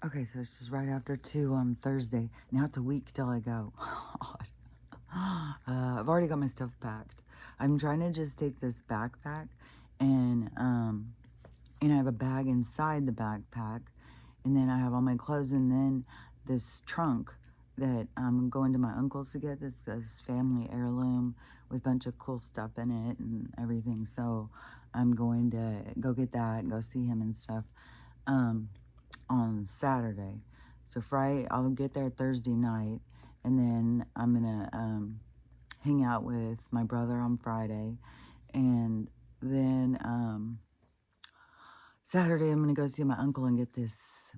Okay, so it's just right after 2 on Thursday. Now it's a week till I go. God. I've already got my stuff packed. I'm trying to just take this backpack and I have a bag inside the backpack, and then I have all my clothes, and then this trunk that I'm going to my uncle's to get this family heirloom with a bunch of cool stuff in it and everything. So I'm going to go get that and go see him and stuff. On Saturday. So Friday, I'll get there Thursday night, and then I'm gonna hang out with my brother on Friday, and then Saturday I'm gonna go see my uncle and get this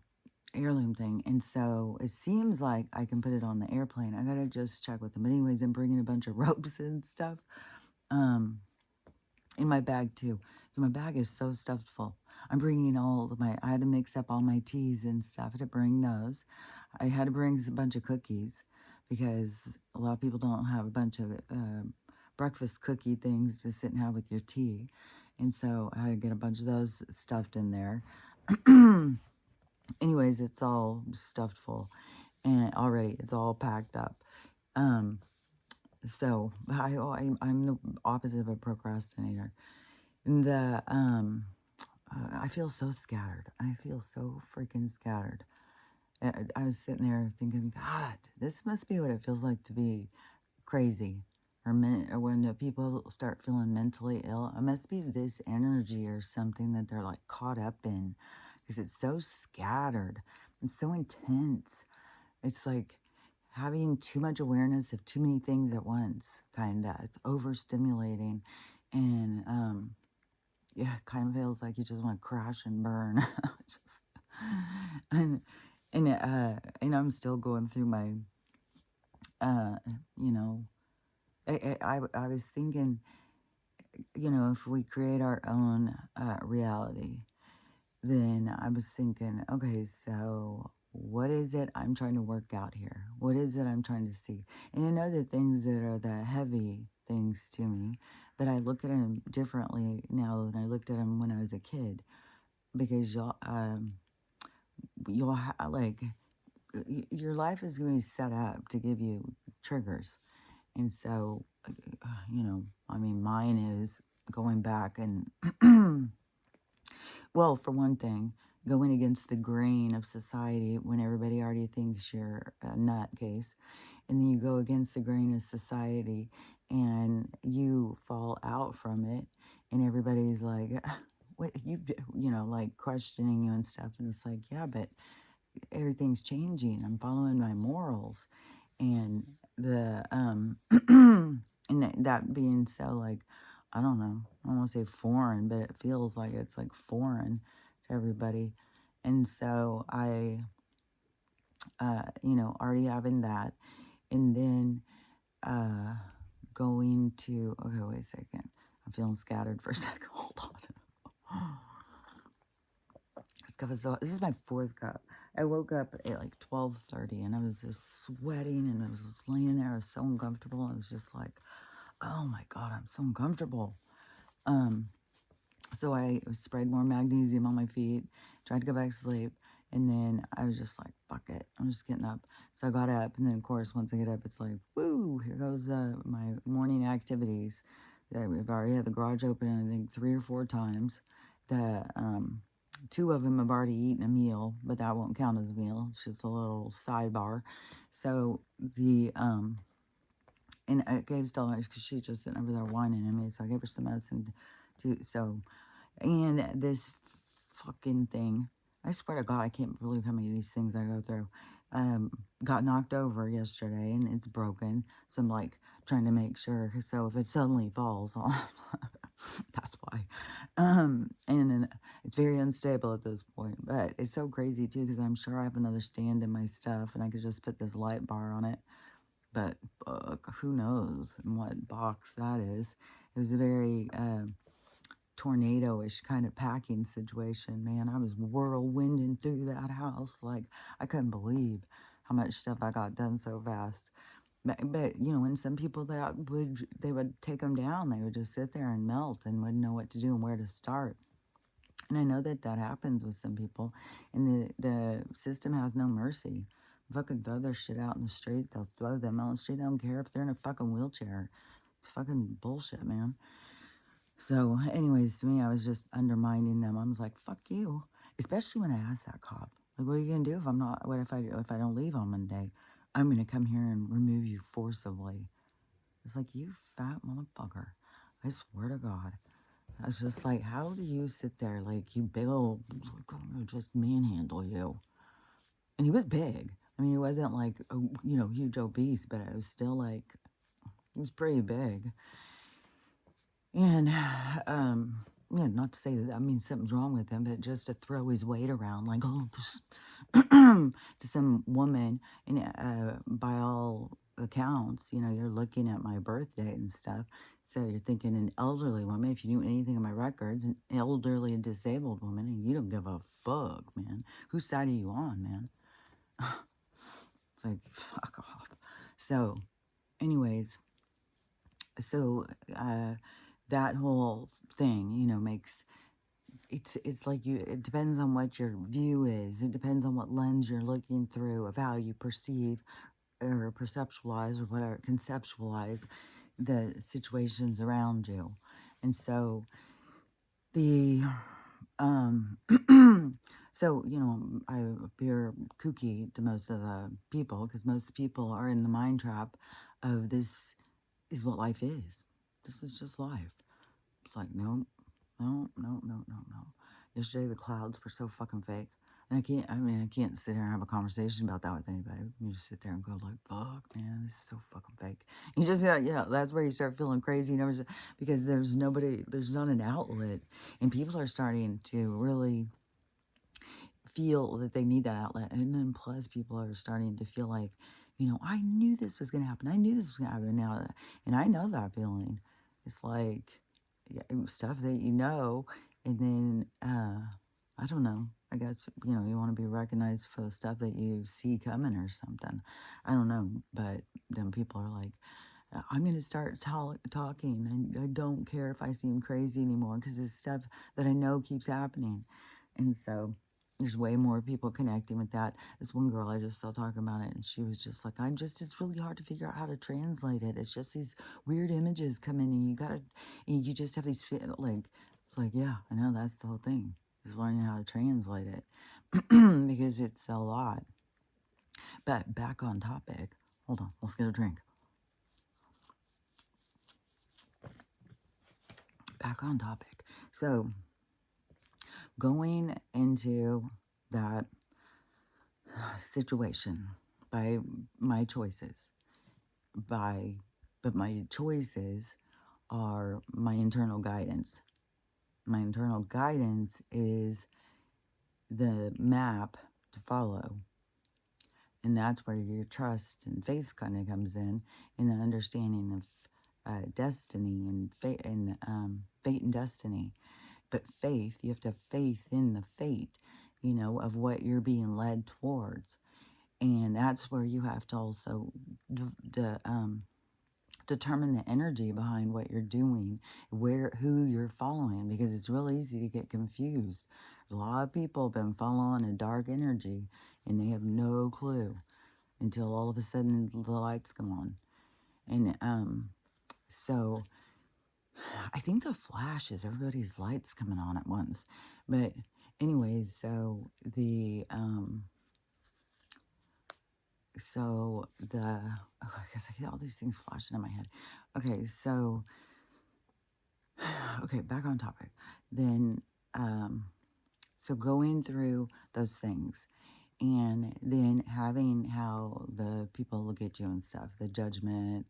heirloom thing. And so it seems like I can put it on the airplane. I gotta just check with them. But anyways, I'm bringing a bunch of ropes and stuff um, in my bag too. So my bag is so stuffed full. I'm bringing all of my, I had to mix up all my teas and stuff to bring those. I had to bring a bunch of cookies because a lot of people don't have a bunch of breakfast cookie things to sit and have with your tea. And so I had to get a bunch of those stuffed in there. Anyways, it's all stuffed full and already it's all packed up. Um, so I'm the opposite of a procrastinator. I feel so scattered. I feel so freaking scattered. I was sitting there thinking, God, this must be what it feels like to be crazy, or when the people start feeling mentally ill. It must be this energy or something that they're like caught up in, because it's so scattered and so intense. It's like having too much awareness of too many things at once. Kind of, it's overstimulating, and yeah, it kind of feels like you just want to crash and burn. just, and and I'm still going through my, uh, you know, I was thinking, if we create our own reality, then I was thinking, okay, so what is it I'm trying to work out here? What is it I'm trying to see? And I know the things that are the heavy things to me, that I look at them differently now than I looked at them when I was a kid, because like your life is going to be set up to give you triggers. And so, I mean, mine is going back and, well, for one thing, going against the grain of society when everybody already thinks you're a nutcase. And then you go against the grain of society and you fall out from it. And everybody's like, what like questioning you and stuff. And it's like, yeah, but everything's changing. I'm following my morals. And and that being so, like, I don't know, I don't want to say foreign, but it feels like it's like foreign to everybody. And so already having that, and then uh, going to, okay, wait a second. I'm feeling scattered for a second. Hold on. This cup is this is my fourth cup. I woke up at like 12:30 and I was just sweating and I was just laying there. I was so uncomfortable. I was just like, oh my God, I'm so uncomfortable. Um, so I sprayed more magnesium on my feet, tried to go back to sleep, and then I was just like, fuck it, I'm just getting up. So I got up, and then of course, once I get up, it's like, woo, here goes my morning activities. We've already had the garage open, I think 3 or 4 times. The two of them have already eaten a meal, but that won't count as a meal. It's just a little sidebar. So and I gave Stella, because she's just sitting over there whining at me, so I gave her some medicine to, and this fucking thing, I swear to God, I can't believe how many of these things I go through. Got knocked over yesterday and it's broken. So I'm like trying to make sure. So if it suddenly falls off, that's why. And then it's very unstable at this point. But it's so crazy too, because I'm sure I have another stand in my stuff and I could just put this light bar on it. But who knows in what box that is. It was a very tornado-ish kind of packing situation. Man, I was whirlwinding through that house. Like, I couldn't believe how much stuff I got done so fast. But when some people they would take them down, they would just sit there and melt and wouldn't know what to do and where to start. And I know that that happens with some people, and the system has no mercy. Fucking throw their shit out in the street. They'll throw them out in the street. They don't care if they're in a fucking wheelchair. It's fucking bullshit, man. So, anyways, to me, I was just undermining them. I was like, "Fuck you," especially when I asked that cop, "Like, what are you gonna do if I'm not? What if I don't leave on Monday? I'm gonna come here and remove you forcibly." It's like, you fat motherfucker. I swear to God. I was just like, how do you sit there like you big old, I'm gonna just manhandle you? And he was big. I mean, he wasn't like, huge obese, but it was still like, he was pretty big. And, not to say that that means something's wrong with him, but just to throw his weight around like, oh, just to some woman. And by all accounts, you're looking at my birth date and stuff. So you're thinking an elderly woman, if you knew anything of my records, an elderly and disabled woman, and you don't give a fuck, man. Whose side are you on, man? It's like, fuck off. So, anyways, so that whole thing, makes it's like it depends on what your view is. It depends on what lens you're looking through of how you perceive or perceptualize or whatever, conceptualize the situations around you. And so the um so I appear kooky to most of the people because most people are in the mind trap of this is what life is. This is just life. It's like, no, no, no, no, no, no. Yesterday the clouds were so fucking fake. And I can't sit here and have a conversation about that with anybody. You just sit there and go like, fuck, man, this is so fucking fake. You just, that's where you start feeling crazy. Because there's not an outlet. And people are starting to really feel that they need that outlet. And then plus people are starting to feel like, I knew this was going to happen. I knew this was going to happen now. And I know that feeling. It's like stuff that and then, I don't know. I guess, you want to be recognized for the stuff that you see coming or something. I don't know. But then people are like, I'm going to start talking. And I don't care if I seem crazy anymore because it's stuff that I know keeps happening. And so there's way more people connecting with that. This one girl, I just saw talking about it, and she was just like, it's really hard to figure out how to translate it. It's just these weird images come in, and you just have these, it's like, yeah, I know, that's the whole thing, is learning how to translate it, because it's a lot. But back on topic, hold on, let's get a drink. Back on topic. So, going into that situation by my choices, but my choices are my internal guidance. My internal guidance is the map to follow. And that's where your trust and faith kind of comes in the understanding of destiny and fate and destiny. But faith, you have to have faith in the fate, of what you're being led towards. And that's where you have to also determine the energy behind what you're doing, who you're following, because it's real easy to get confused. A lot of people have been following a dark energy and they have no clue until all of a sudden the lights come on. And so I think the flash is everybody's lights coming on at once. But anyways, so I guess I get all these things flashing in my head. Okay, so okay, back on topic. Then so going through those things and then having how the people look at you and stuff, the judgment,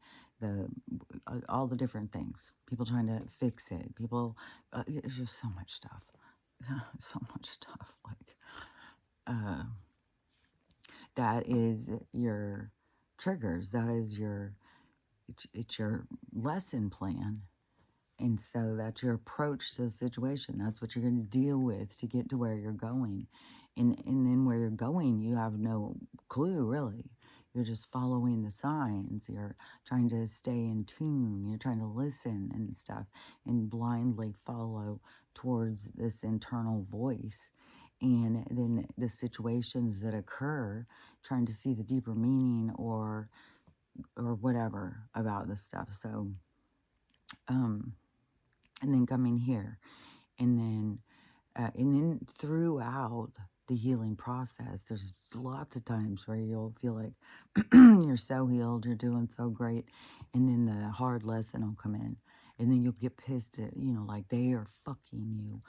all the different things, people trying to fix it, people, it's just so much stuff. So much stuff. Like, that is your triggers. That is it's your lesson plan. And so that's your approach to the situation. That's what you're going to deal with to get to where you're going. And then where you're going, you have no clue, really. You're just following the signs. You're trying to stay in tune. You're trying to listen and stuff and blindly follow towards this internal voice. And then the situations that occur, trying to see the deeper meaning or whatever about this stuff. So, and then coming here, and then throughout the healing process, there's lots of times where you'll feel like you're so healed, you're doing so great, and then the hard lesson will come in, and then you'll get pissed at, like they are fucking you.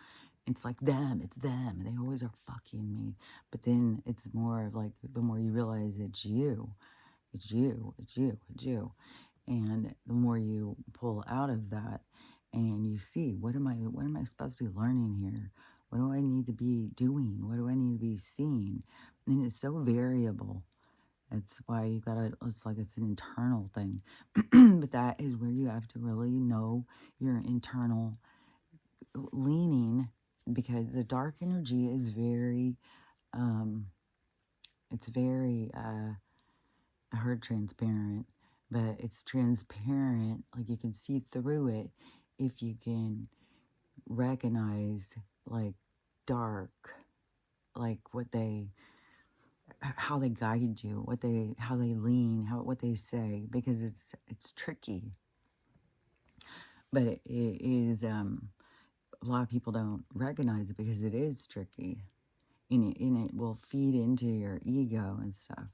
It's like them, it's them. They always are fucking me. But then it's more of like the more you realize it's you, it's you, it's you, it's you. And the more you pull out of that and you see, what am I supposed to be learning here? What do I need to be doing? What do I need to be seeing? And it's so variable. That's why you gotta, it's like it's an internal thing. But that is where you have to really know your internal leaning, because the dark energy is very, it's very, I heard transparent, but it's transparent, like you can see through it if you can recognize like dark, like how they guide you, how they lean, what they say, because it's tricky. But it is, a lot of people don't recognize it because it is tricky, and it will feed into your ego and stuff.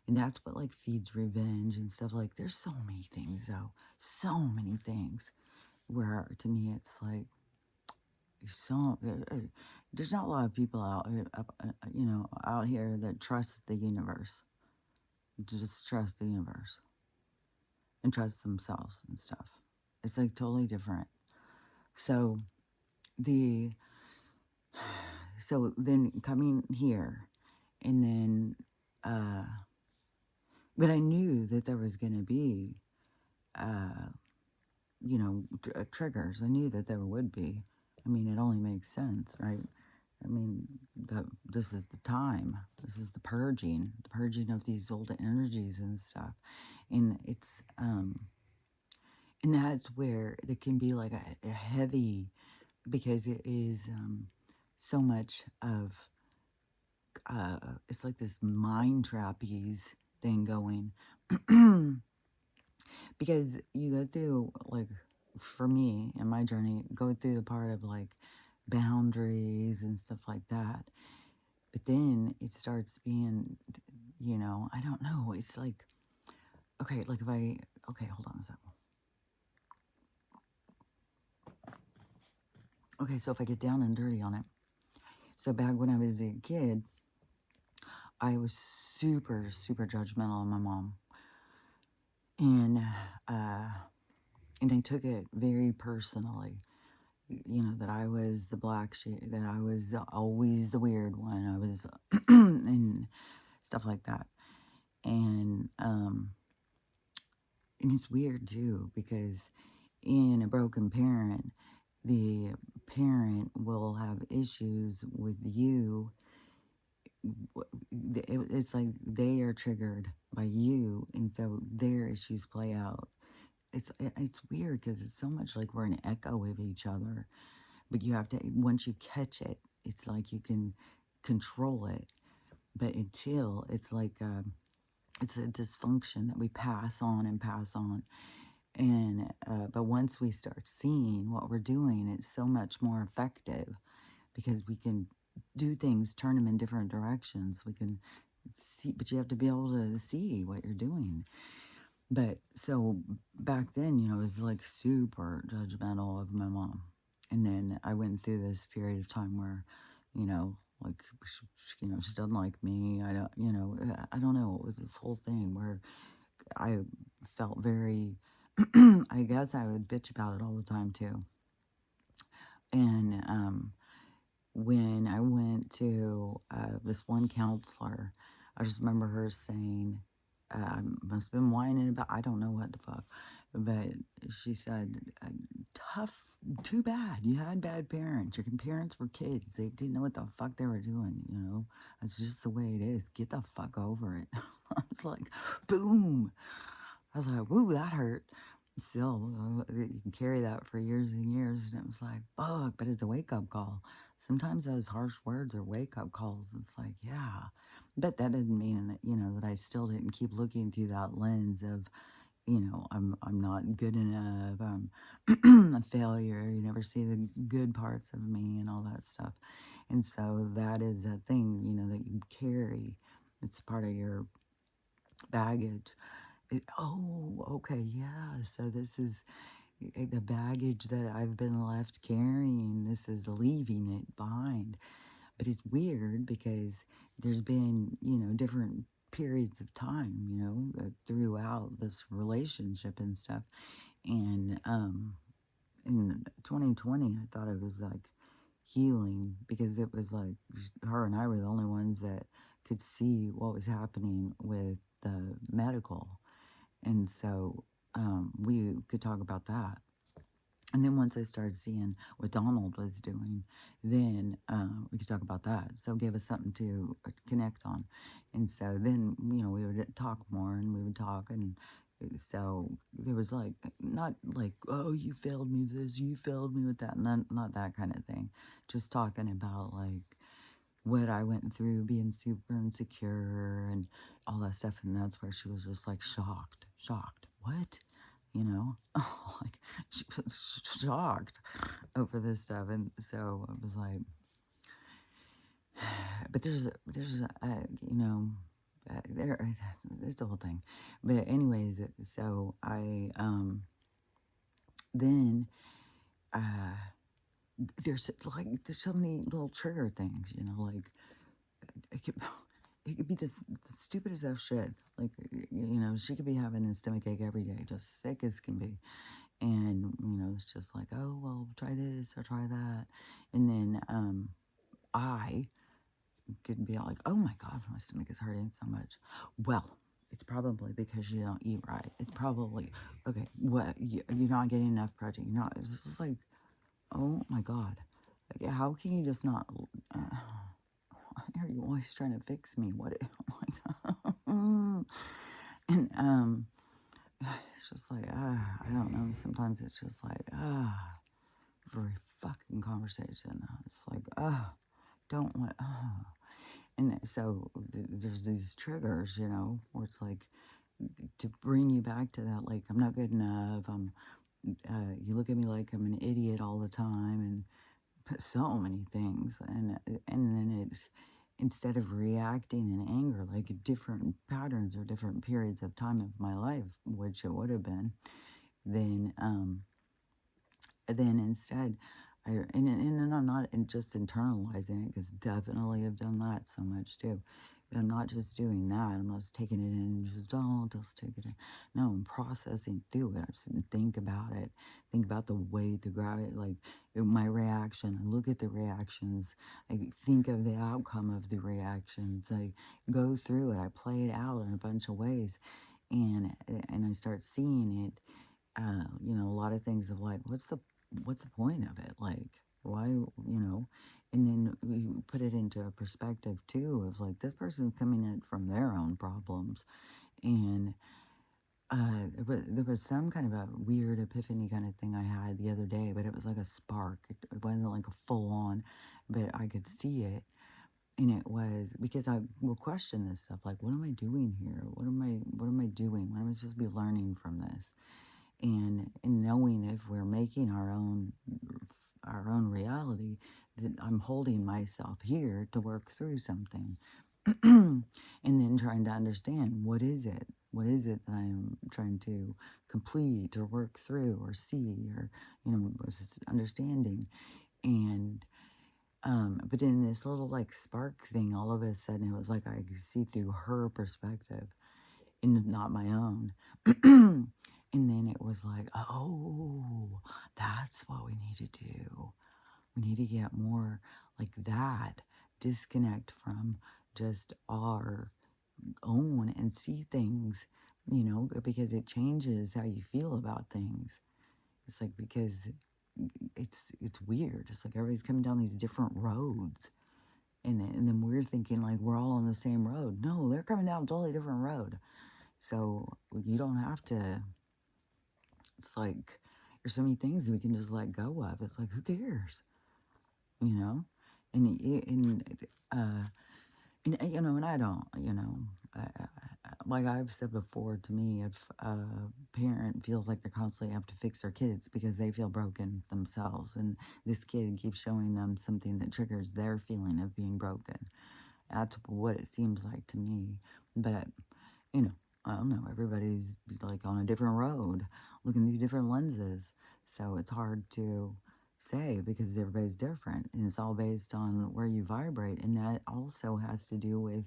And that's what like feeds revenge and stuff. Like there's so many things though, so many things where to me it's like so there's not a lot of people out here, out here that trust the universe, just trust the universe and trust themselves and stuff. It's like totally different. So the so then coming here, and then but I knew that there was going to be triggers. I knew that there would be. I mean, it only makes sense, right? I mean, this is the time. This is the purging of these old energies and stuff. And it's, and that's where it can be like a heavy, because it is so much of, it's like this mind trapeze thing going. Because you go through, like, for me in my journey, go through the part of like boundaries and stuff like that. But then it starts being, I don't know. It's like, okay, like okay, hold on a second. Okay, so if I get down and dirty on it. So back when I was a kid, I was super, super judgmental of my mom. And I took it very personally, that I was the black sheep, that I was always the weird one. I was, and stuff like that. And it's weird too, because in a broken parent, the parent will have issues with you. It's like they are triggered by you, and so their issues play out. It's weird because it's so much like we're an echo of each other, but you have to, once you catch it, it's like you can control it. But until it's like it's a dysfunction that we pass on and pass on. And but once we start seeing what we're doing, it's so much more effective, because we can do things, turn them in different directions. We can see, but you have to be able to see what you're doing. But so back then, it was like super judgmental of my mom. And then I went through this period of time where, like, she doesn't like me. I don't know. It was this whole thing where I felt very, I guess I would bitch about it all the time too. And when I went to this one counselor, I just remember her saying, must have been whining about, I don't know what the fuck, but she said, tough, too bad. You had bad parents. Your parents were kids. They didn't know what the fuck they were doing, It's just the way it is. Get the fuck over it. I was like, boom. I was like, woo, that hurt. Still, you can carry that for years and years. And it was like, fuck, but it's a wake up call. Sometimes those harsh words are wake up calls. It's like, yeah. But that didn't mean that, that I still didn't keep looking through that lens of, I'm not good enough. I'm a failure. You never see the good parts of me and all that stuff. And so that is a thing, that you carry. It's part of your baggage. Oh, okay, yeah. So this is the baggage that I've been left carrying. This is leaving it behind. But it's weird because there's been, different periods of time, throughout this relationship and stuff. And in 2020, I thought it was like healing because it was like her and I were the only ones that could see what was happening with the medical. And so we could talk about that. And then once I started seeing what Donald was doing, then we could talk about that. So it gave us something to connect on. And so then, we would talk more and we would talk. And so there was like, not like, oh, you failed me this, you failed me with that. Not that kind of thing. Just talking about like what I went through being super insecure and all that stuff. And that's where she was just like shocked. What? Like she was shocked over this stuff. And so it was like, but there, it's the whole thing. But anyways, so I, then, uh, there's so many little trigger things, like, it could, it could be the stupidest of shit. Like, she could be having a stomach ache every day, just sick as can be. And, it's just like, oh, well, try this or try that. And then I could be like, oh my God, my stomach is hurting so much. Well, it's probably because you don't eat right. It's probably, okay, what, you're not getting enough protein. It's just like, oh my God. Like, how can you just not, are you always trying to fix me? What, like, and, it's just like, I don't know. Sometimes it's just like, very fucking conversation. It's like, don't want, And so there's these triggers, where it's like to bring you back to that, like, I'm not good enough. You look at me like I'm an idiot all the time, and so many things. And then it's, instead of reacting in anger, like different patterns or different periods of time of my life, which it would have been, then, instead, and I'm not just internalizing it because definitely I've done that so much too. But I'm not just doing that. I'm not just taking it in and just, oh, just take it in. No, I'm processing through it. I'm sitting and think about it. Think about the weight, the gravity, like my reaction. I look at the reactions. I think of the outcome of the reactions. I go through it. I play it out in a bunch of ways. And I start seeing it, a lot of things of like, what's the point of it? Like, why, and then we put it into a perspective too of like, this person's coming in from their own problems. And there was some kind of a weird epiphany kind of thing I had the other day, but it was like a spark. It wasn't like a full on, but I could see it. And it was because I will question this stuff, like, what am I doing here? What am I doing? What am I supposed to be learning from this? And knowing if we're making our own reality, that I'm holding myself here to work through something. And then trying to understand, what is it that I'm trying to complete or work through or see, or just understanding. And but in this little like spark thing, all of a sudden it was like I could see through her perspective and not my own. And then it was like, oh, that's what we need to do. We need to get more like that, disconnect from just our own and see things, because it changes how you feel about things. It's like, because it's weird. It's like everybody's coming down these different roads. And then we're thinking like we're all on the same road. No, they're coming down a totally different road. So you don't have to, it's like, there's so many things we can just let go of. It's like, who cares? You know? And, uh, you know, and I don't, you know, like I've said before, to me, if a parent feels like they constantly have to fix their kids because they feel broken themselves, and this kid keeps showing them something that triggers their feeling of being broken, that's what it seems like to me. But, you know, I don't know, everybody's like on a different road, looking through different lenses. So it's hard to say because everybody's different and it's all based on where you vibrate. And that also has to do with,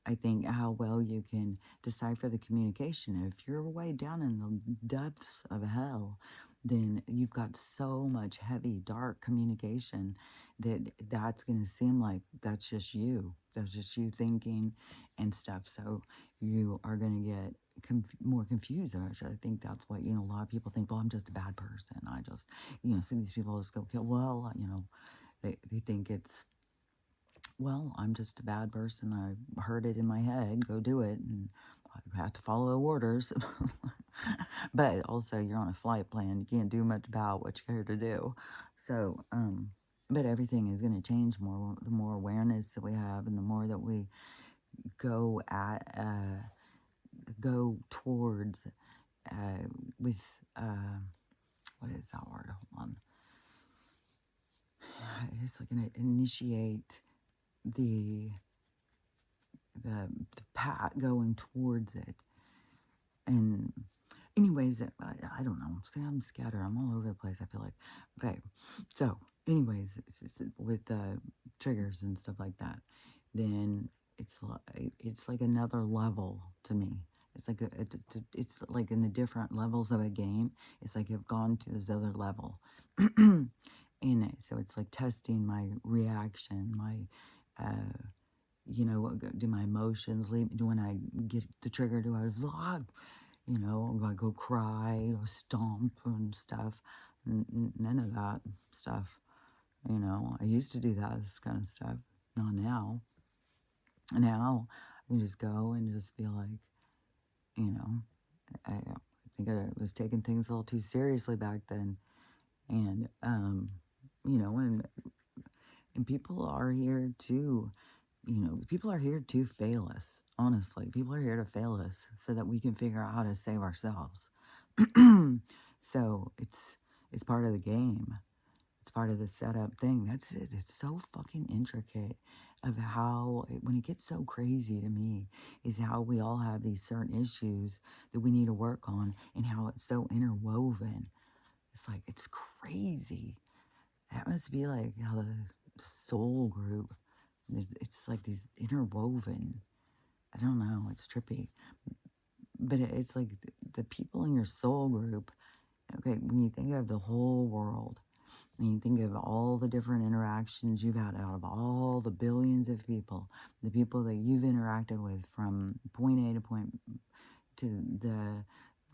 I think, how well you can decipher the communication. If you're way down in the depths of hell, then you've got so much heavy, dark communication that that's going to seem like that's just you. That's just you thinking and stuff. So you are going to get more confused. Which I think that's what, you know, a lot of people think, well, I'm just a bad person. I just, you know, see these people just go kill. Well, you know, they think it's, well, I'm just a bad person. I heard it in my head, go do it. And I have to follow orders. But also you're on a flight plan. You can't do much about what you're here to do. So, but everything is going to change more, the more awareness that we have and the more that we go at, go towards, uh, with, what is that word? Hold on. It's like going to initiate the, the path going towards it. And anyways, I don't know. See, I'm scattered. I'm all over the place, I feel like. Okay. So, anyways, with triggers and stuff like that, then it's like another level to me. It's like it's like in the different levels of a game. It's like I've gone to this other level. In it. So it's like testing my reaction, my you know, do my emotions leave? Do when I get the trigger, do I vlog? You know, I go cry or stomp and stuff. None of that stuff. You know, I used to do that, this kind of stuff. Not now. Now, I can just go and just feel like, you know, I think I was taking things a little too seriously back then. And, you know, and people are here to, you know, people are here to fail us. Honestly, people are here to fail us so that we can figure out how to save ourselves. So it's part of the game. It's part of the setup thing. That's it. It's so fucking intricate of how, when it gets so crazy to me, is how we all have these certain issues that we need to work on and how it's so interwoven. It's like, it's crazy. That must be like how the soul group, it's like these interwoven. I don't know. It's trippy. But it's like the people in your soul group. Okay, when you think of the whole world, and you think of all the different interactions you've had out of all the billions of people, the people that you've interacted with from point A to point to the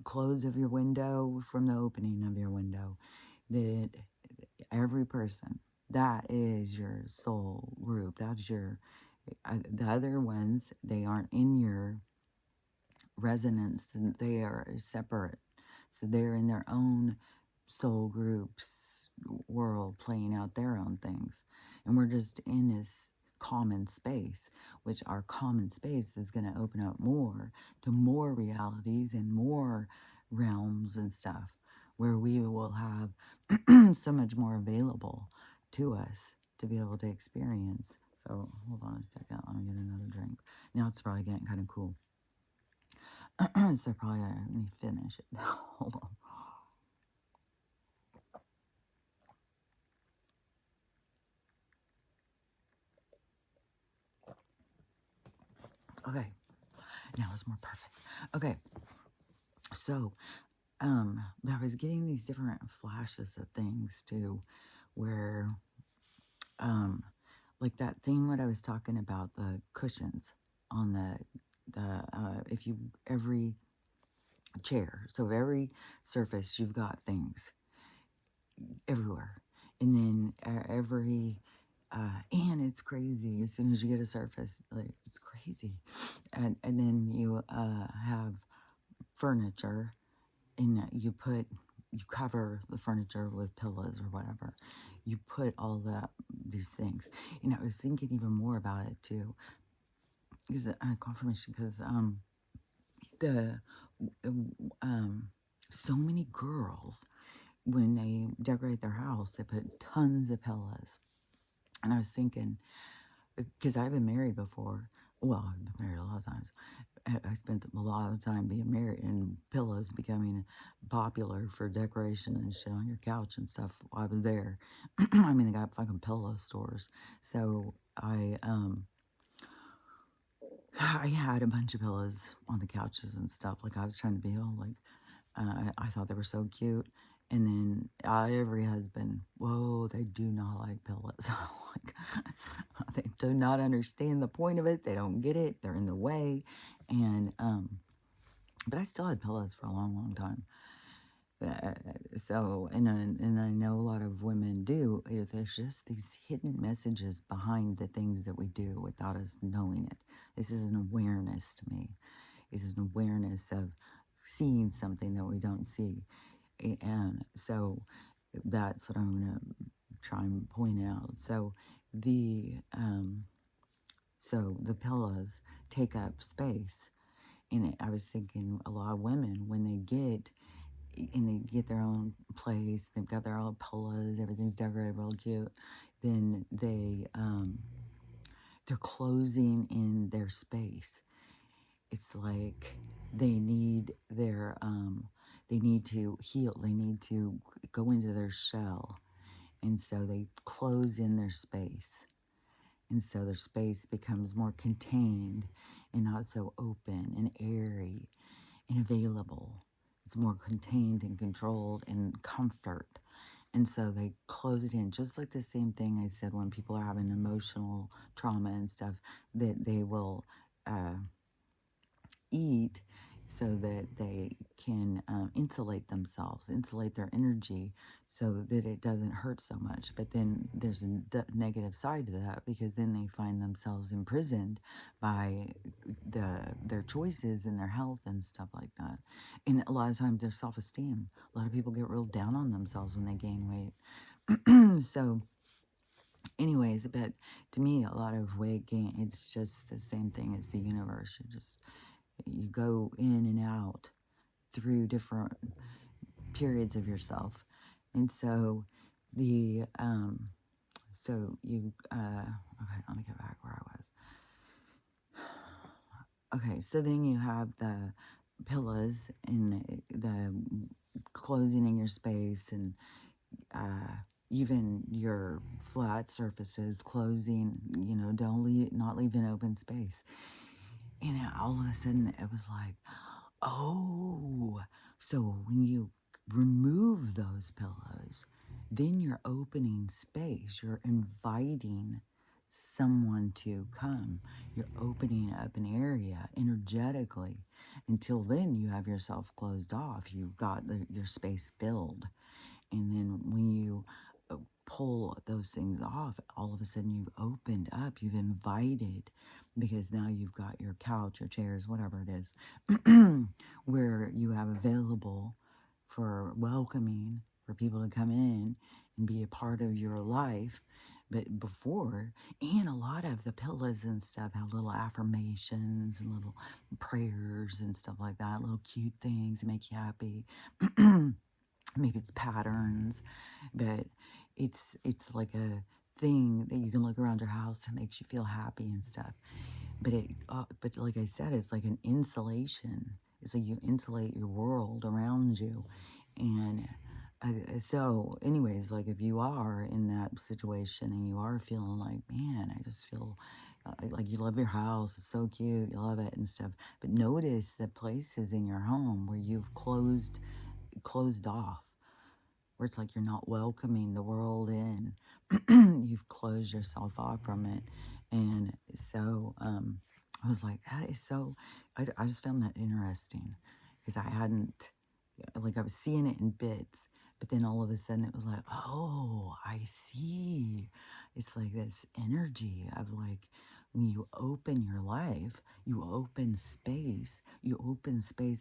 close of your window, from the opening of your window, that every person, that is your soul group. That's your, the other ones, they aren't in your resonance and they are separate. So they're in their own soul groups world playing out their own things. And we're just in this common space, which our common space is going to open up more to more realities and more realms and stuff where we will have so much more available to us to be able to experience. So hold on a second, let me get another drink. Now it's probably getting kind of cool. So probably let me finish it. Hold on. Okay, now it's more perfect. Okay, so I was getting these different flashes of things too, where like that thing what I was talking about, the cushions on the if you every chair, so every surface you've got things everywhere, and then every and it's crazy. As soon as you get a surface, like, it's crazy. And then you have furniture, and you cover the furniture with pillows or whatever. You put all these things. I was thinking even more about it too, because confirmation, because the um, so many girls, when they decorate their house, they put tons of pillows. And I was thinking, because I've been married before. Well, I've been married a lot of times. I spent a lot of time being married, and pillows becoming popular for decoration and shit on your couch and stuff while I was there. I mean, they got fucking pillow stores. So I had a bunch of pillows on the couches and stuff. Like, I was trying to be all like, I thought they were so cute. And then every husband, whoa, they do not like pillows. Like, they do not understand the point of it. They don't get it. They're in the way. And, but I still had pillows for a long, long time. So, and I know a lot of women do. There's just these hidden messages behind the things that we do without us knowing it. This is an awareness to me. This is an awareness of seeing something that we don't see. And so that's what I'm going to try and point out. So the pillows take up space. And I was thinking, a lot of women, when they get their own place, they've got their own pillows, everything's decorated real cute, then they're closing in their space. It's like they need they need to heal, they need to go into their shell, and so they close in their space, and so their space becomes more contained and not so open and airy and available. It's more contained and controlled and comfort. And so they close it in, just like the same thing I said when people are having emotional trauma and stuff, that they will eat so that they can insulate themselves, insulate their energy so that it doesn't hurt so much. But then there's a negative side to that, because then they find themselves imprisoned by their choices and their health and stuff like that. And a lot of times their self-esteem. A lot of people get real down on themselves when they gain weight. So anyways, but to me, a lot of weight gain, it's just the same thing as the universe. You go in and out through different periods of yourself. And so okay, let me get back where I was. Okay, so then you have the pillows and the closing in your space, and even your flat surfaces closing, not leaving open space. And all of a sudden it was like, oh, so when you remove those pillows, then you're opening space. You're inviting someone to come. You're opening up an area energetically. Until then, you have yourself closed off. You've got your space filled. And then when you pull those things off, all of a sudden you've opened up, you've invited, because now you've got your couch, your chairs, whatever it is, where you have available for welcoming, for people to come in and be a part of your life. But before, and a lot of the pillows and stuff have little affirmations and little prayers and stuff like that, little cute things that make you happy. Maybe it's patterns, but it's like a thing that you can look around your house that makes you feel happy and stuff. But like I said, it's like an insulation. It's like you insulate your world around you. And so anyways, like, if you are in that situation and you are feeling like, man, I just feel like you love your house, it's so cute, you love it and stuff, but notice the places in your home where you've closed off, where it's like you're not welcoming the world in. You've closed yourself off from it. And so I was like, that is so, I just found that interesting, because I hadn't, like, I was seeing it in bits, But then all of a sudden it was like, oh, I see. It's like this energy of like, when you open your life, you open space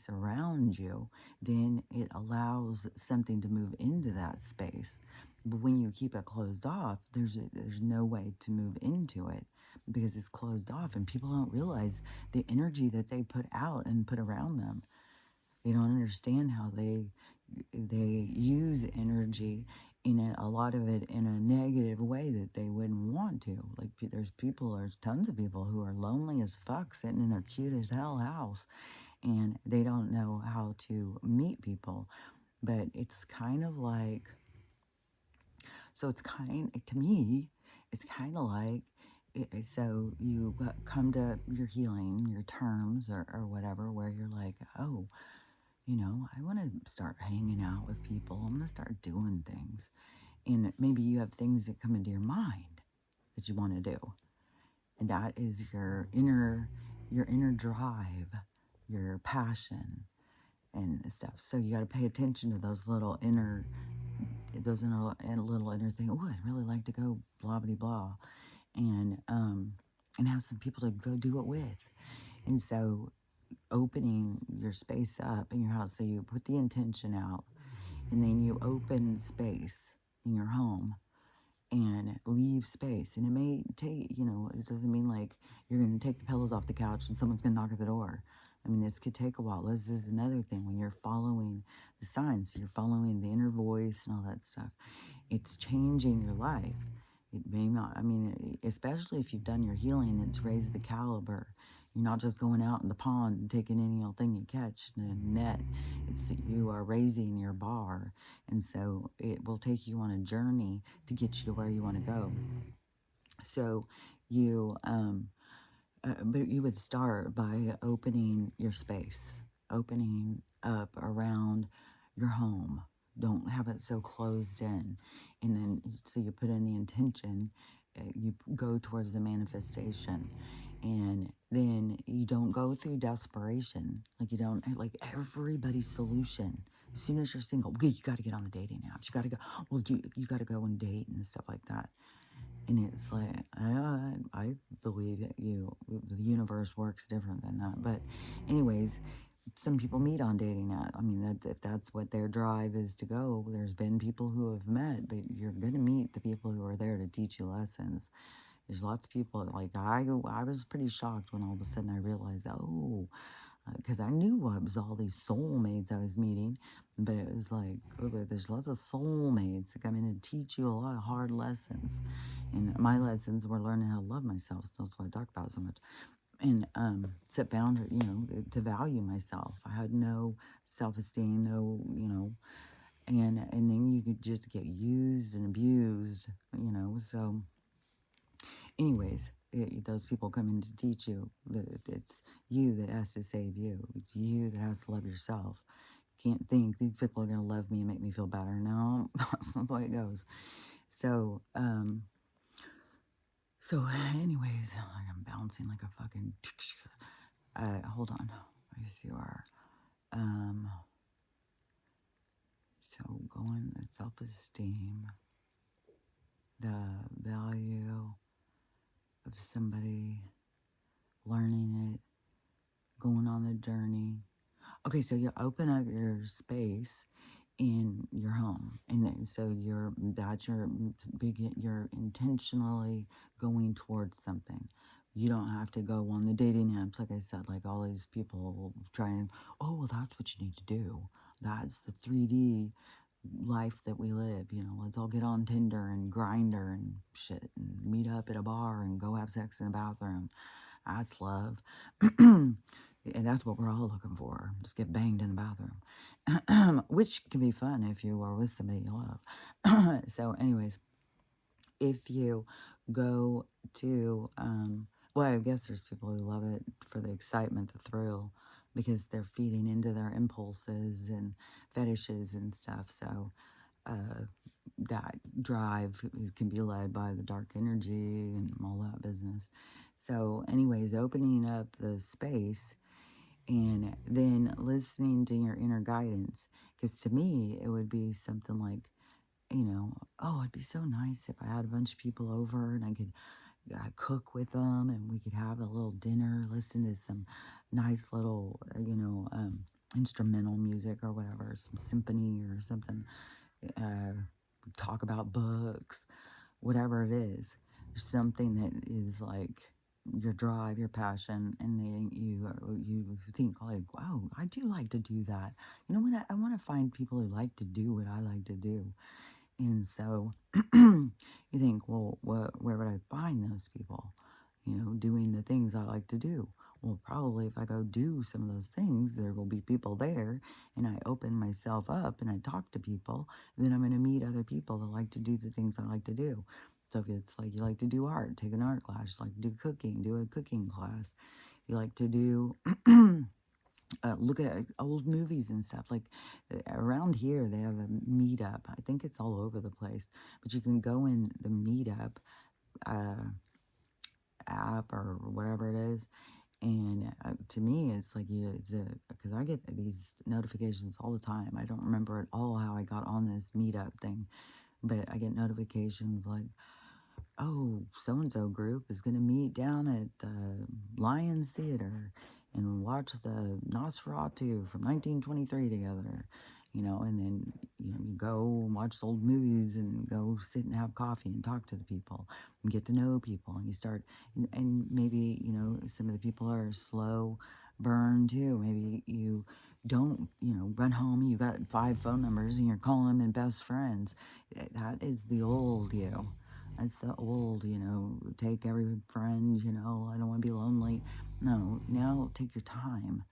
around you, then it allows something to move into that space. But when you keep it closed off, there's no way to move into it because it's closed off, and people don't realize the energy that they put out and put around them. They don't understand how they use energy in a lot of it in a negative way that they wouldn't want to. Like there's tons of people who are lonely as fuck sitting in their cute as hell house, and they don't know how to meet people. But it's kind of like, so it's kind, to me, it's kind of like, so you come to your healing, your terms or whatever, where you're like, oh, I want to start hanging out with people. I'm going to start doing things. And maybe you have things that come into your mind that you want to do. And that is your inner drive, your passion and stuff. So you got to pay attention to those little inner thing. Oh, I'd really like to go blah blah blah, and have some people to go do it with. And so opening your space up in your house, so you put the intention out, and then you open space in your home and leave space. And it may take, it doesn't mean like you're going to take the pillows off the couch and someone's going to knock at the door. I mean, this could take a while. This is another thing when you're following the signs, you're following the inner voice and all that stuff. It's changing your life. It may not, I mean, especially if you've done your healing, it's raised the caliber. You're not just going out in the pond and taking any old thing you catch in a net. It's that you are raising your bar. And so it will take you on a journey to get you to where you want to go. So you, but you would start by opening your space, opening up around your home. Don't have it so closed in. And then, so you put in the intention, you go towards the manifestation. And then you don't go through desperation. Like you don't, like everybody's solution. As soon as you're single, okay, you got to get on the dating apps. You got to go, well, you got to go and date and stuff like that. And it's like, I believe that the universe works different than that. But anyways, some people meet on dating apps. I mean, if that's what their drive is to go, there's been people who have met, but you're going to meet the people who are there to teach you lessons. There's lots of people, like I was pretty shocked when all of a sudden I realized, oh, because I knew it was all these soulmates I was meeting, but it was like, okay, there's lots of soulmates that come in and teach you a lot of hard lessons. And my lessons were learning how to love myself. So that's what I talk about so much. And set boundaries, to value myself. I had no self-esteem, and then you could just get used and abused, so anyways, those people come in to teach you that it's you that has to save you. It's you that has to love yourself. You can't think these people are going to love me and make me feel better. No, that's not the way it goes. So, anyways, I'm bouncing like a fucking, hold on. Yes, you are. So going the self-esteem, the value of somebody, learning it, going on the journey. Okay, so you open up your space in your home, and then so you're intentionally going towards something. You don't have to go on the dating apps, like I said, like all these people trying, oh, well, that's what you need to do. That's the 3D life that we live. Let's all get on Tinder and Grindr and shit and meet up at a bar and go have sex in a bathroom. That's love. And that's what we're all looking for. Just get banged in the bathroom, which can be fun if you are with somebody you love. So anyways, if you go to, well, I guess there's people who love it for the excitement, the thrill, because they're feeding into their impulses and fetishes and stuff. So that drive can be led by the dark energy and all that business. So anyways, opening up the space And then listening to your inner guidance. Because to me, it would be something like, oh, it'd be so nice if I had a bunch of people over and I could cook with them and we could have a little dinner, listen to some nice little, instrumental music or whatever, some symphony or something, uh, talk about books, whatever it is. There's something that is like your drive, your passion, and then you think like, wow, I do like to do that. When I want to find people who like to do what I like to do. And so you think, well, where would I find those people, doing the things I like to do? Well, probably if I go do some of those things, there will be people there, and I open myself up and I talk to people, then I'm going to meet other people that like to do the things I like to do. So if it's like you like to do art, take an art class. You like to do cooking, do a cooking class. You like to do look at old movies and stuff. Like around here, they have a meetup. I think it's all over the place, but you can go in the meetup uh, app or whatever it is. And to me, it's like it's because I get these notifications all the time. I don't remember at all how I got on this meetup thing, but I get notifications like, oh, so and so group is going to meet down at the Lions Theater and watch the Nosferatu from 1923 together, and then, you go and watch old movies and go sit and have coffee and talk to the people and get to know people. And you start, and maybe, some of the people are slow burn too. Maybe you don't, run home, you got 5 phone numbers and you're calling them and best friends. That is the old you. That's the old, take every friend, I don't want to be lonely. No, now take your time,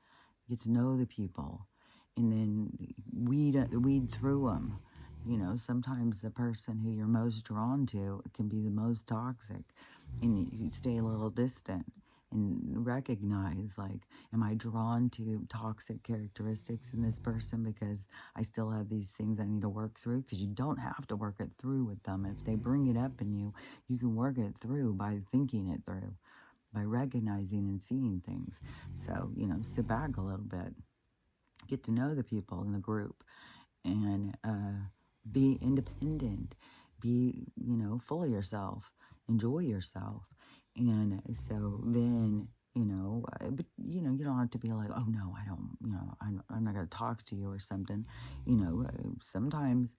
get to know the people, and then weed through them. Sometimes the person who you're most drawn to can be the most toxic, and you stay a little distant and recognize, like, am I drawn to toxic characteristics in this person because I still have these things I need to work through? Because you don't have to work it through with them. If they bring it up in you, you can work it through by thinking it through, by recognizing and seeing things. So, sit back a little bit, get to know the people in the group, and be independent, be, full of yourself, enjoy yourself. And so then, but, you don't have to be like, oh no, I don't, I'm not going to talk to you or something. Sometimes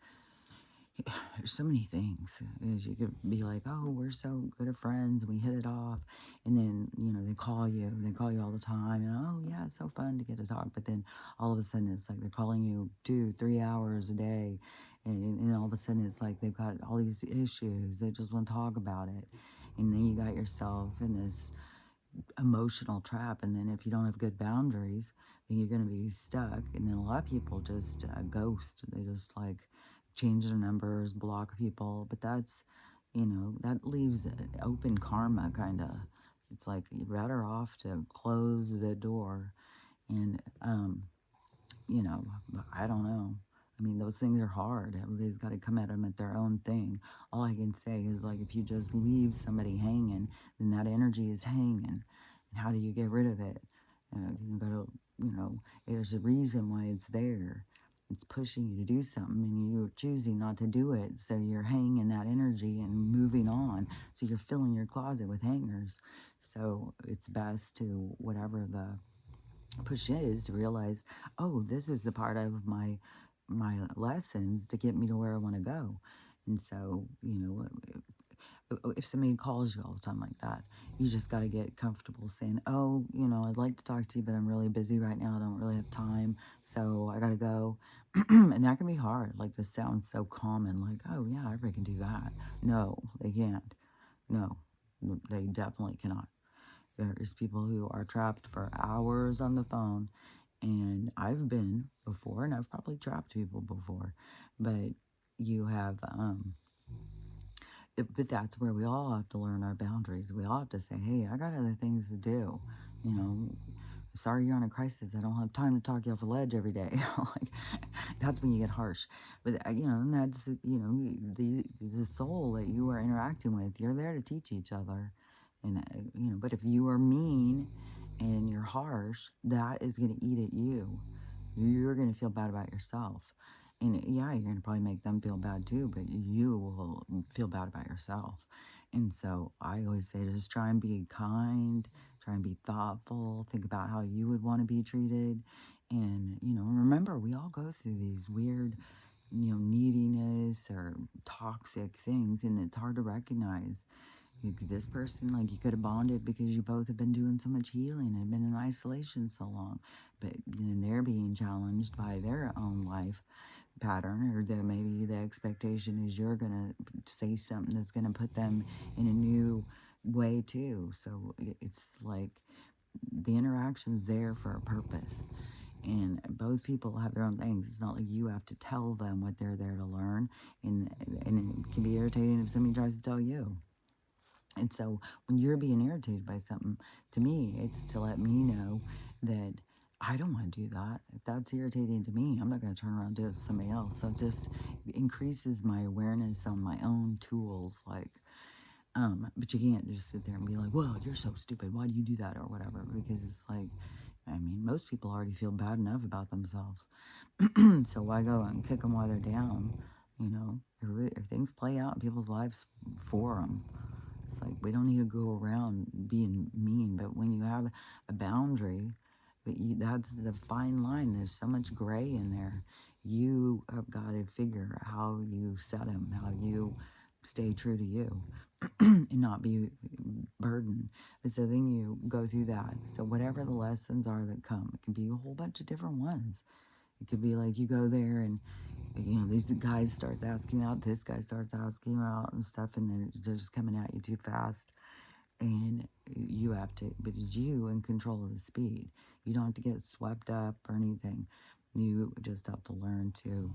there's so many things. Is you could be like, oh, we're so good of friends, we hit it off, and then they call you all the time, and oh yeah, it's so fun to get to talk. But then all of a sudden, it's like they're calling you 2-3 hours a day, and all of a sudden, it's like they've got all these issues. They just want to talk about it, and then you got yourself in this emotional trap. And then if you don't have good boundaries, then you're going to be stuck. And then a lot of people just ghost. They just like change their numbers, block people. But that's, that leaves open karma, kind of. It's like you're better off to close the door. And I don't know. I mean, those things are hard. Everybody's got to come at them at their own thing. All I can say is, like, if you just leave somebody hanging, then that energy is hanging. And how do you get rid of it? You got to, there's a reason why it's there. It's pushing you to do something, and you're choosing not to do it. So you're hanging that energy and moving on. So you're filling your closet with hangers. So it's best to, whatever the push is, to realize, oh, this is the part of my lessons to get me to where I want to go. And so, if somebody calls you all the time like that, you just got to get comfortable saying, oh, I'd like to talk to you, but I'm really busy right now, I don't really have time, so I gotta go. And that can be hard. Like, this sounds so common, like, oh yeah, everybody can do that. No, they can't. No, they definitely cannot. There's people who are trapped for hours on the phone, and I've been before, and I've probably trapped people before, but you have, but that's where we all have to learn our boundaries. We all have to say, hey, I got other things to do, you know. Sorry, you're on a crisis. I don't have time to talk you off a ledge every day. Like, that's when you get harsh. But and that's the soul that you are interacting with. You're there to teach each other, and but if you are mean and you're harsh, that is going to eat at you. You're going to feel bad about yourself. And yeah, you're going to probably make them feel bad too, but you will feel bad about yourself. And so I always say just try and be kind, try and be thoughtful, think about how you would want to be treated. And, remember, we all go through these weird, neediness or toxic things, and it's hard to recognize. This person, like, you could have bonded because you both have been doing so much healing and been in isolation so long, but then they're being challenged by their own life pattern, or that maybe the expectation is you're gonna say something that's gonna put them in a new way too. So it's like the interaction's there for a purpose, and both people have their own things. It's not like you have to tell them what they're there to learn, and it can be irritating if somebody tries to tell you. And so when you're being irritated by something, to me, it's to let me know that I don't want to do that. If that's irritating to me, I'm not going to turn around and do it to somebody else. So it just increases my awareness on my own tools. But you can't just sit there and be like, well, you're so stupid. Why do you do that or whatever? Because it's like, I mean, most people already feel bad enough about themselves. So why go and kick them while they're down? If things play out in people's lives for them, it's like we don't need to go around being mean, but when you have a boundary, that's the fine line. There's so much gray in there. You have got to figure how you set them, how you stay true to you, and not be burdened. And so then you go through that. So whatever the lessons are that come, it can be a whole bunch of different ones. It could be like you go there and these guys starts asking you out, this guy starts asking you out and stuff, and they're just coming at you too fast. And you have to, but it's you in control of the speed. You don't have to get swept up or anything. You just have to learn to,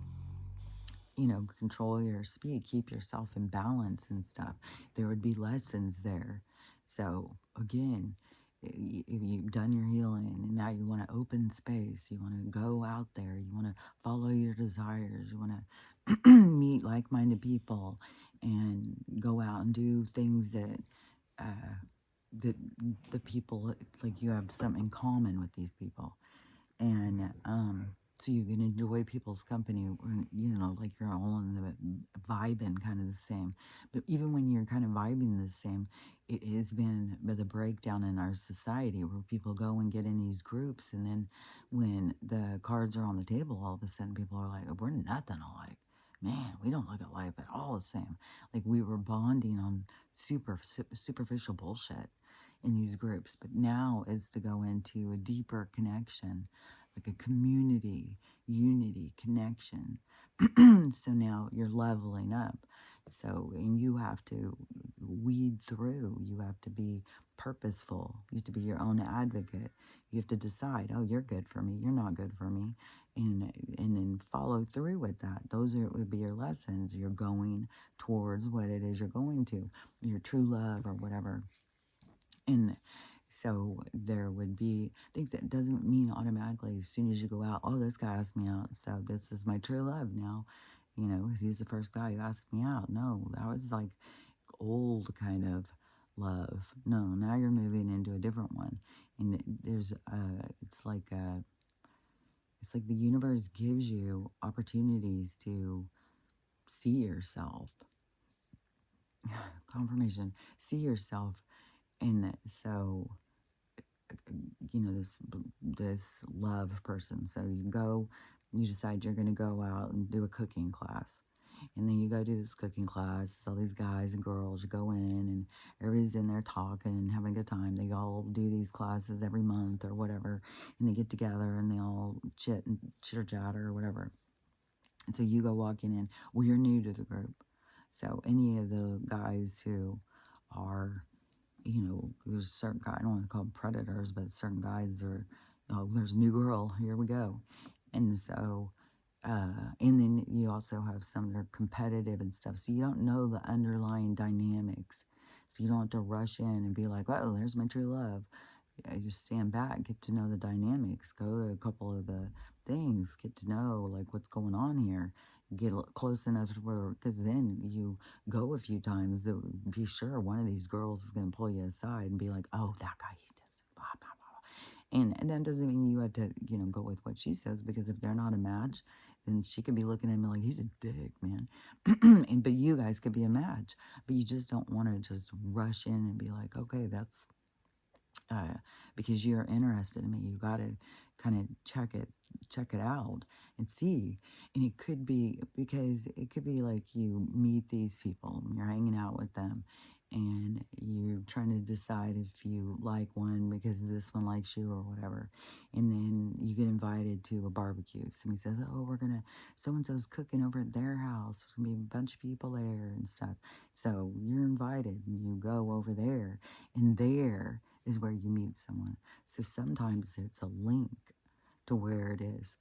control your speed, keep yourself in balance and stuff. There would be lessons there. So again, if you've done your healing and now you want to open space, you want to go out there, you want to follow your desires, you want to meet like-minded people and go out and do things uh, that the people, like, you have something in common with these people. And so you can enjoy people's company, like you're all in the vibing kind of the same. But even when you're kind of vibing the same, it has been the breakdown in our society where people go and get in these groups, and then when the cards are on the table, all of a sudden people are like, we're nothing alike. Man, we don't look at life at all the same. Like we were bonding on superficial bullshit in these groups, but now is to go into a deeper connection, like a community, unity, connection. So now you're leveling up. So, and you have to weed through, you have to be purposeful, you have to be your own advocate. You have to decide, oh, you're good for me, you're not good for me. And then follow through with that. Would be your lessons. You're going towards what it is you're going to, your true love or whatever. And so there would be things that doesn't mean automatically as soon as you go out, oh, this guy asked me out, so this is my true love now, because he was the first guy who asked me out. No, that was like old kind of love. No, now you're moving into a different one. And it's like the universe gives you opportunities to see yourself. Confirmation, see yourself. And so this love person. So you decide you're going to go out and do a cooking class. And then you go do this cooking class. All these guys and girls go in, and everybody's in there talking and having a good time. They all do these classes every month or whatever. And they get together and they all chitter chatter or whatever. And so you go walking in. Well, you're new to the group. So any of the guys who are there's certain guys, I don't want to call them predators, but certain guys are, oh, there's a new girl, here we go. And so, and then you also have some that are competitive and stuff. So you don't know the underlying dynamics. So you don't have to rush in and be like, well, there's my true love. You stand back, get to know the dynamics, go to a couple of the things, get to know like what's going on here, get close enough to where, because then you go a few times, be sure one of these girls is going to pull you aside and be like, oh, that guy, he does blah, blah, blah. And that doesn't mean you have to, go with what she says, because if they're not a match, then she could be looking at me like, he's a dick, man. But you guys could be a match. But you just don't want to just rush in and be like, okay, that's uh, because you're interested in me. You got to kind of check it out and see. And it could be, because it could be like you meet these people, you're hanging out with them, and you're trying to decide if you like one because this one likes you or whatever. And then you get invited to a barbecue. Somebody says, oh, so and so's cooking over at their house. There's going to be a bunch of people there and stuff. So you're invited and you go over there, and there is where you meet someone. So sometimes it's a link to where it is,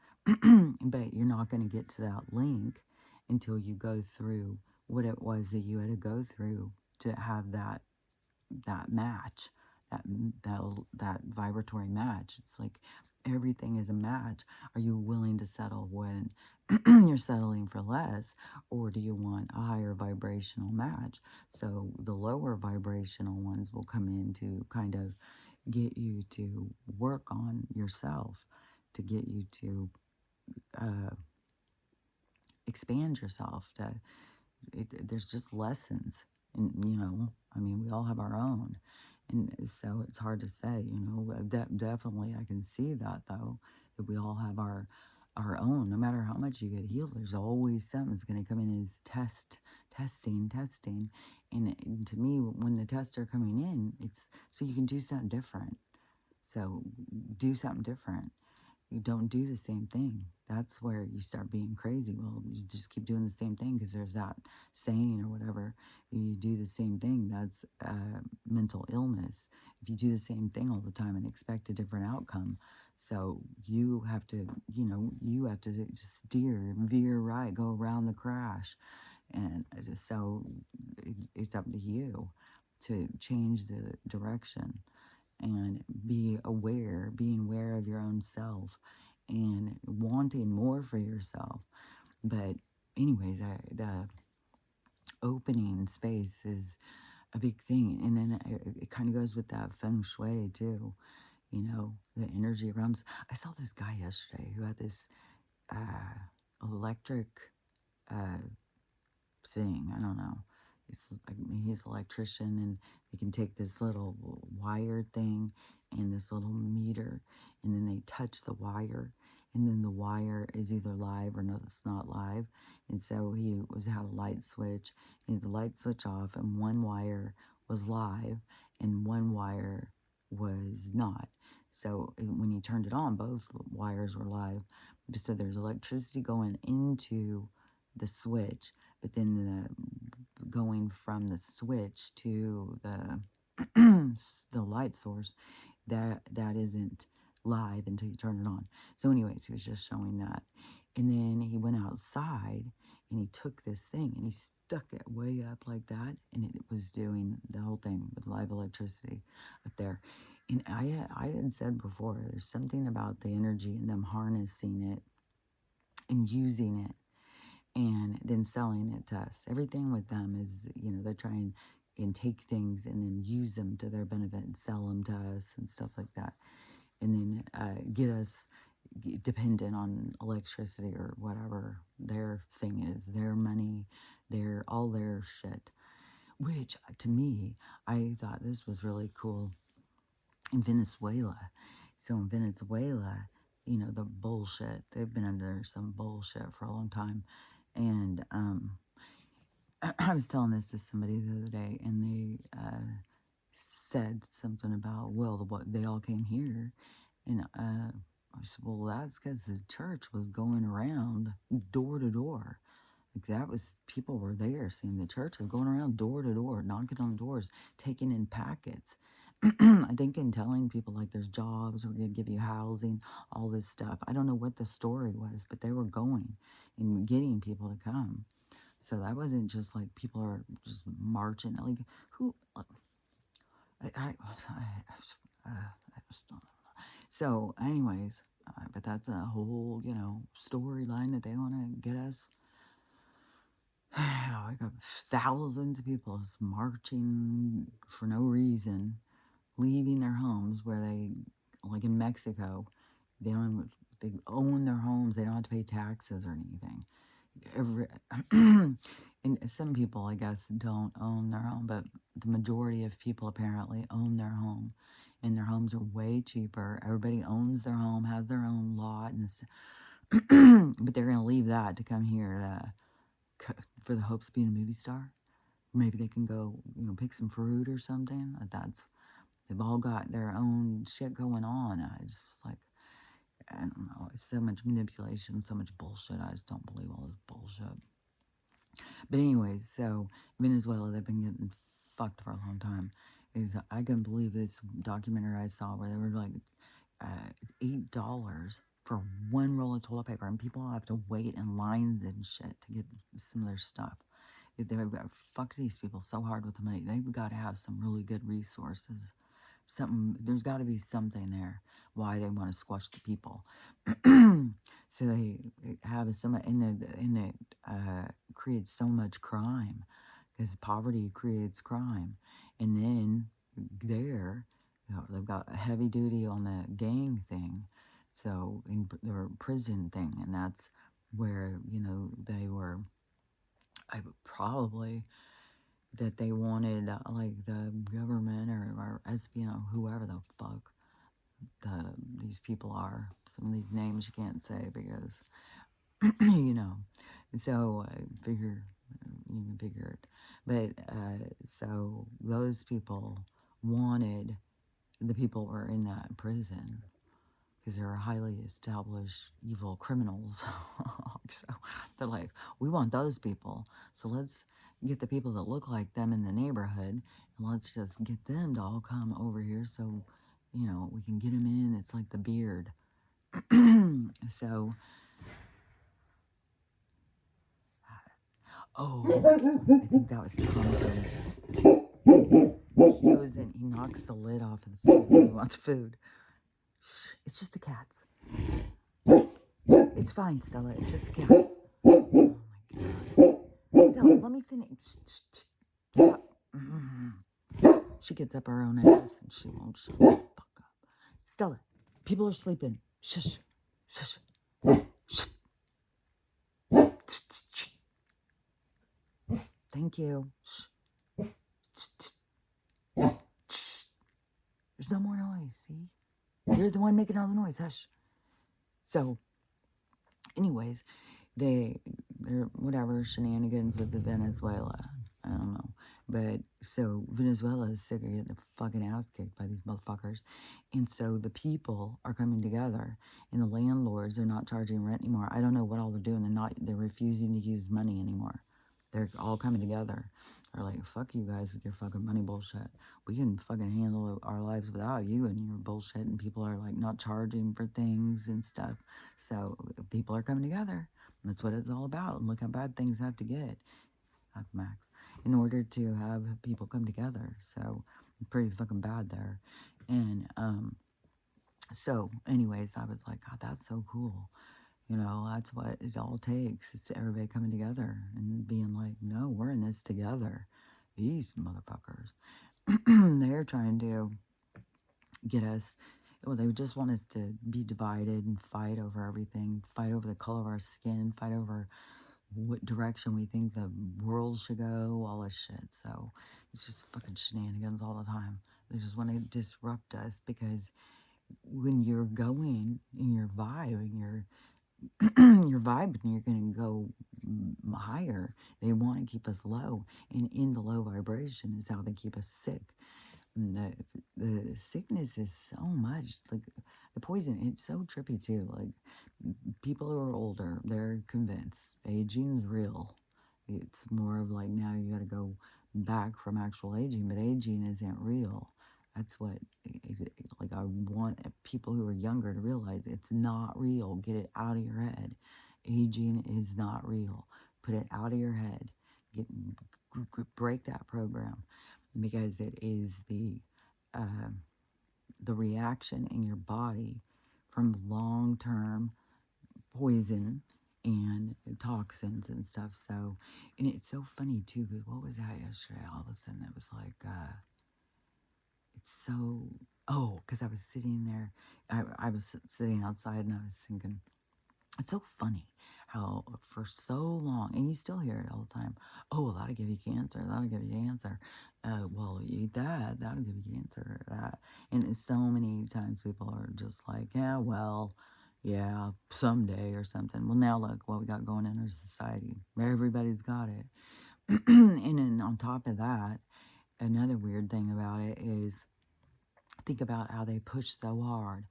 but you're not going to get to that link until you go through what it was that you had to go through to have that match, that vibratory match. It's like everything is a match. Are you willing to settle when you're settling for less, or do you want a higher vibrational match? So the lower vibrational ones will come in to kind of get you to work on yourself, to get you to uh, expand yourself. There's just lessons, and I mean, we all have our own, and so it's hard to say. Definitely, I can see that though, that we all have our own. No matter how much you get healed, there's always something that's going to come in as testing. And to me, when the tests are coming in, it's so you can do something different. So do something different. You don't do the same thing. That's where you start being crazy. Well, you just keep doing the same thing because there's that saying or whatever. You do the same thing. That's mental illness. If you do the same thing all the time and expect a different outcome, so you have to, you have to veer right, go around the crash, and so it's up to you to change the direction and being aware of your own self and wanting more for yourself. But anyways, the opening space is a big thing. And then it kind of goes with that feng shui too, the energy around us. I saw this guy yesterday who had this electric uh, thing. I don't know. He's an electrician, and they can take this little wire thing and this little meter, and then they touch the wire, and then the wire is either live or no, it's not live. And so had a light switch, and the light switch off, and one wire was live, and one wire was not. So when he turned it on, both wires were live. So there's electricity going into the switch, but then going from the switch to the the light source, that isn't live until you turn it on. So anyways, he was just showing that. And then he went outside and he took this thing and he stuck it way up like that, and it was doing the whole thing with live electricity up there. And I had said before, there's something about the energy and them harnessing it and using it and then selling it to us. Everything with them is, they're trying and take things and then use them to their benefit and sell them to us and stuff like that. And then get us dependent on electricity or whatever their thing is, their money, all their shit. Which, to me, I thought this was really cool in Venezuela. So in Venezuela, the bullshit, they've been under some bullshit for a long time. And I was telling this to somebody the other day, and they said something about, well, they all came here. And I said, well, that's because the church was going around door to door. Like people were there seeing the church was going around door to door, knocking on doors, taking in packets. I think in telling people like there's jobs, we're going to give you housing, all this stuff. I don't know what the story was, but they were going and getting people to come. So that wasn't just like people are just marching. Like who? I just don't know. So, anyways, but that's a whole storyline that they want to get us. I got thousands of people just marching for no reason, leaving their homes where they like in Mexico, they don't, they own their homes. They don't have to pay taxes or anything. Every, and some people, I guess, don't own their home, but the majority of people apparently own their home, and their homes are way cheaper. Everybody owns their home, has their own lot, and but they're gonna leave that to come here for the hopes of being a movie star. Maybe they can go, pick some fruit or something. They've all got their own shit going on. I just like, I don't know. It's so much manipulation, so much bullshit. I just don't believe all this bullshit. But anyways, so Venezuela, they've been getting fucked for a long time. I couldn't believe this documentary I saw where they were like, it's $8 for one roll of toilet paper, and people have to wait in lines and shit to get some of their stuff. They've got fuck these people so hard with the money. They've got to have some really good resources. There's got to be something there why they want to squash the people. So they have so much, and it creates so much crime, because poverty creates crime. And then they've got a heavy duty on the gang thing, so in their prison thing, and that's where they were. I would probably that they wanted like the government or SBN, whoever the fuck these people are. Some of these names you can't say because you know. So I figure you can figure it. But so those people wanted the people who were in that prison because they're highly established evil criminals. So they're like, we want those people. So let's get the people that look like them in the neighborhood, and let's just get them to all come over here so, we can get them in. It's like the beard. So, I think that was Tom. He goes in, he knocks the lid off of the food when he wants food. Shh, it's just the cats. It's fine, Stella. It's just the cats. Oh my god. Stella, let me finish. Stop. She gets up her own ass and she won't shut the fuck up. Stella, people are sleeping. Shush. Shush. Shh. Thank you. Shh. Shh. There's no more noise, see? You're the one making all the noise. Hush. So, anyways, they're whatever shenanigans with the Venezuela. I don't know. But so Venezuela is sick of getting their fucking ass kicked by these motherfuckers. And so the people are coming together, and the landlords are not charging rent anymore. I don't know what all they're doing. They're refusing to use money anymore. They're all coming together. They're like, fuck you guys with your fucking money bullshit. We can fucking handle our lives without you and your bullshit. And people are like not charging for things and stuff. So people are coming together. That's what it's all about. And look how bad things have to get. That's Max. In order to have people come together. So pretty fucking bad there. And so anyways, I was like, God, that's so cool. That's what it all takes, is everybody coming together and being like, no, we're in this together. These motherfuckers. They're trying to get us, well, they just want us to be divided and fight over everything, fight over the color of our skin, fight over what direction we think the world should go, all this shit. So it's just fucking shenanigans all the time. They just want to disrupt us because when you're going in your vibe and your vibe and you're going to go higher, they want to keep us low. And in the low vibration is how they keep us sick. And the sickness is so much like the poison. It's so trippy too. Like people who are older, they're convinced aging's real. It's more of like now you got to go back from actual aging, but aging isn't real. That's what, like, I want people who are younger to realize it's not real. Get it out of your head. Aging is not real. Put it out of your head. Break that program, because it is the reaction in your body from long-term poison and toxins and stuff. So, and it's so funny too, because what was that yesterday? All of a sudden it was like, it's so Oh, because I was sitting there, I was sitting outside and I was thinking, it's so funny how for so long, and you still hear it all the time. Oh, that'll give you cancer. That'll give you cancer. Well, you eat that. That'll give you cancer. That, and it's so many times people are just like, yeah, well, yeah, someday or something. Well, now look what we got going in our society. Everybody's got it, and then on top of that, another weird thing about it is think about how they push so hard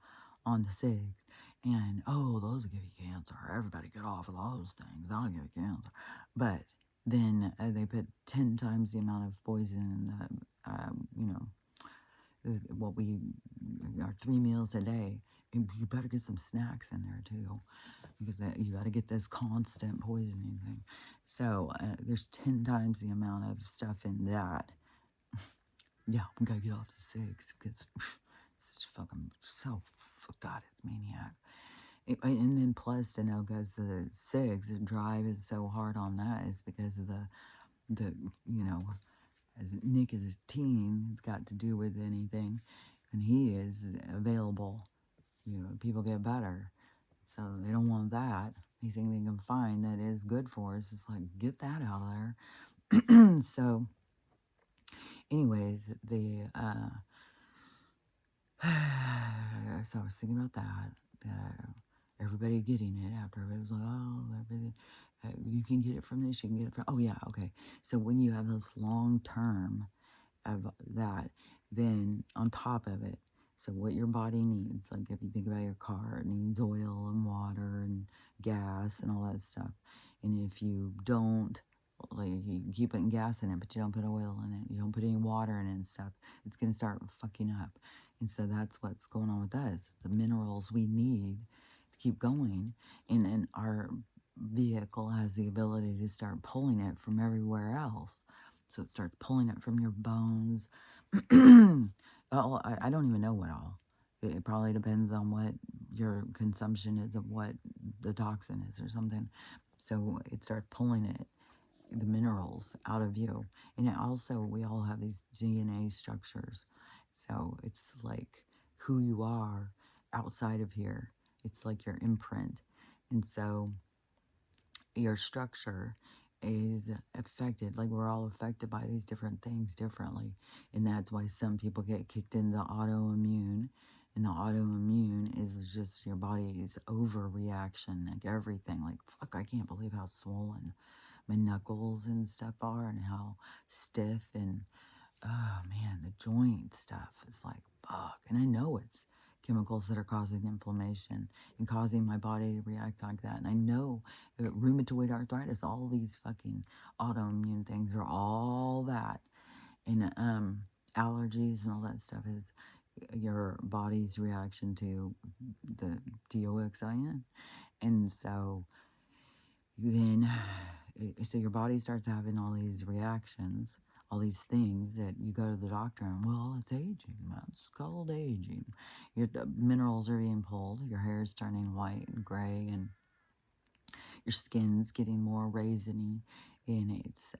on the cigs. And oh, those will give you cancer. Everybody get off of those things. That'll give you cancer. But then they put 10 times the amount of poison in the, what we, our 3 meals a day. And you better get some snacks in there too, because you got to get this constant poisoning thing. So there's 10 times the amount of stuff in that. Yeah, we gotta get off the cigs because it's such fucking so. God, it's maniac. And then plus to know, guys, the cigs, the drive is so hard on that is because of the you know, as Nick is a teen, it's got to do with anything, and he is available. People get better, so they don't want that. Anything they can find that is good for us, it's like get that out of there. So, anyways, so I was thinking about that. Everybody getting it after it was like, oh, everything. You can get it from this. You can get it from. Oh yeah, okay. So when you have those long term of that, then on top of it, so what your body needs, like if you think about your car, it needs oil and water and gas and all that stuff. And if you don't, like you keep putting gas in it, but you don't put oil in it, you don't put any water in it and stuff, it's gonna start fucking up. And so that's what's going on with us. The minerals we need to keep going, and our vehicle has the ability to start pulling it from everywhere else. So it starts pulling it from your bones. I don't even know what all. It probably depends on what your consumption is of what the toxin is or something. So it starts pulling it, the minerals out of you. And it also, we all have these DNA structures. So it's like who you are outside of here. It's like your imprint. And so your structure is affected, like we're all affected by these different things differently. And that's why some people get kicked into autoimmune. And the autoimmune is just your body's overreaction, like everything. Like, fuck, I can't believe how swollen my knuckles and stuff are and how stiff and oh man, the joint stuff is like fuck. And I know it's chemicals that are causing inflammation and causing my body to react like that. And I know that rheumatoid arthritis, all these fucking autoimmune things are all that. And allergies and all that stuff is your body's reaction to the DOXIN. And so then so your body starts having all these reactions, all these things that you go to the doctor and, well, it's aging. That's called aging. Your minerals are being pulled. Your hair is turning white and gray, and your skin's getting more raisiny. And it's,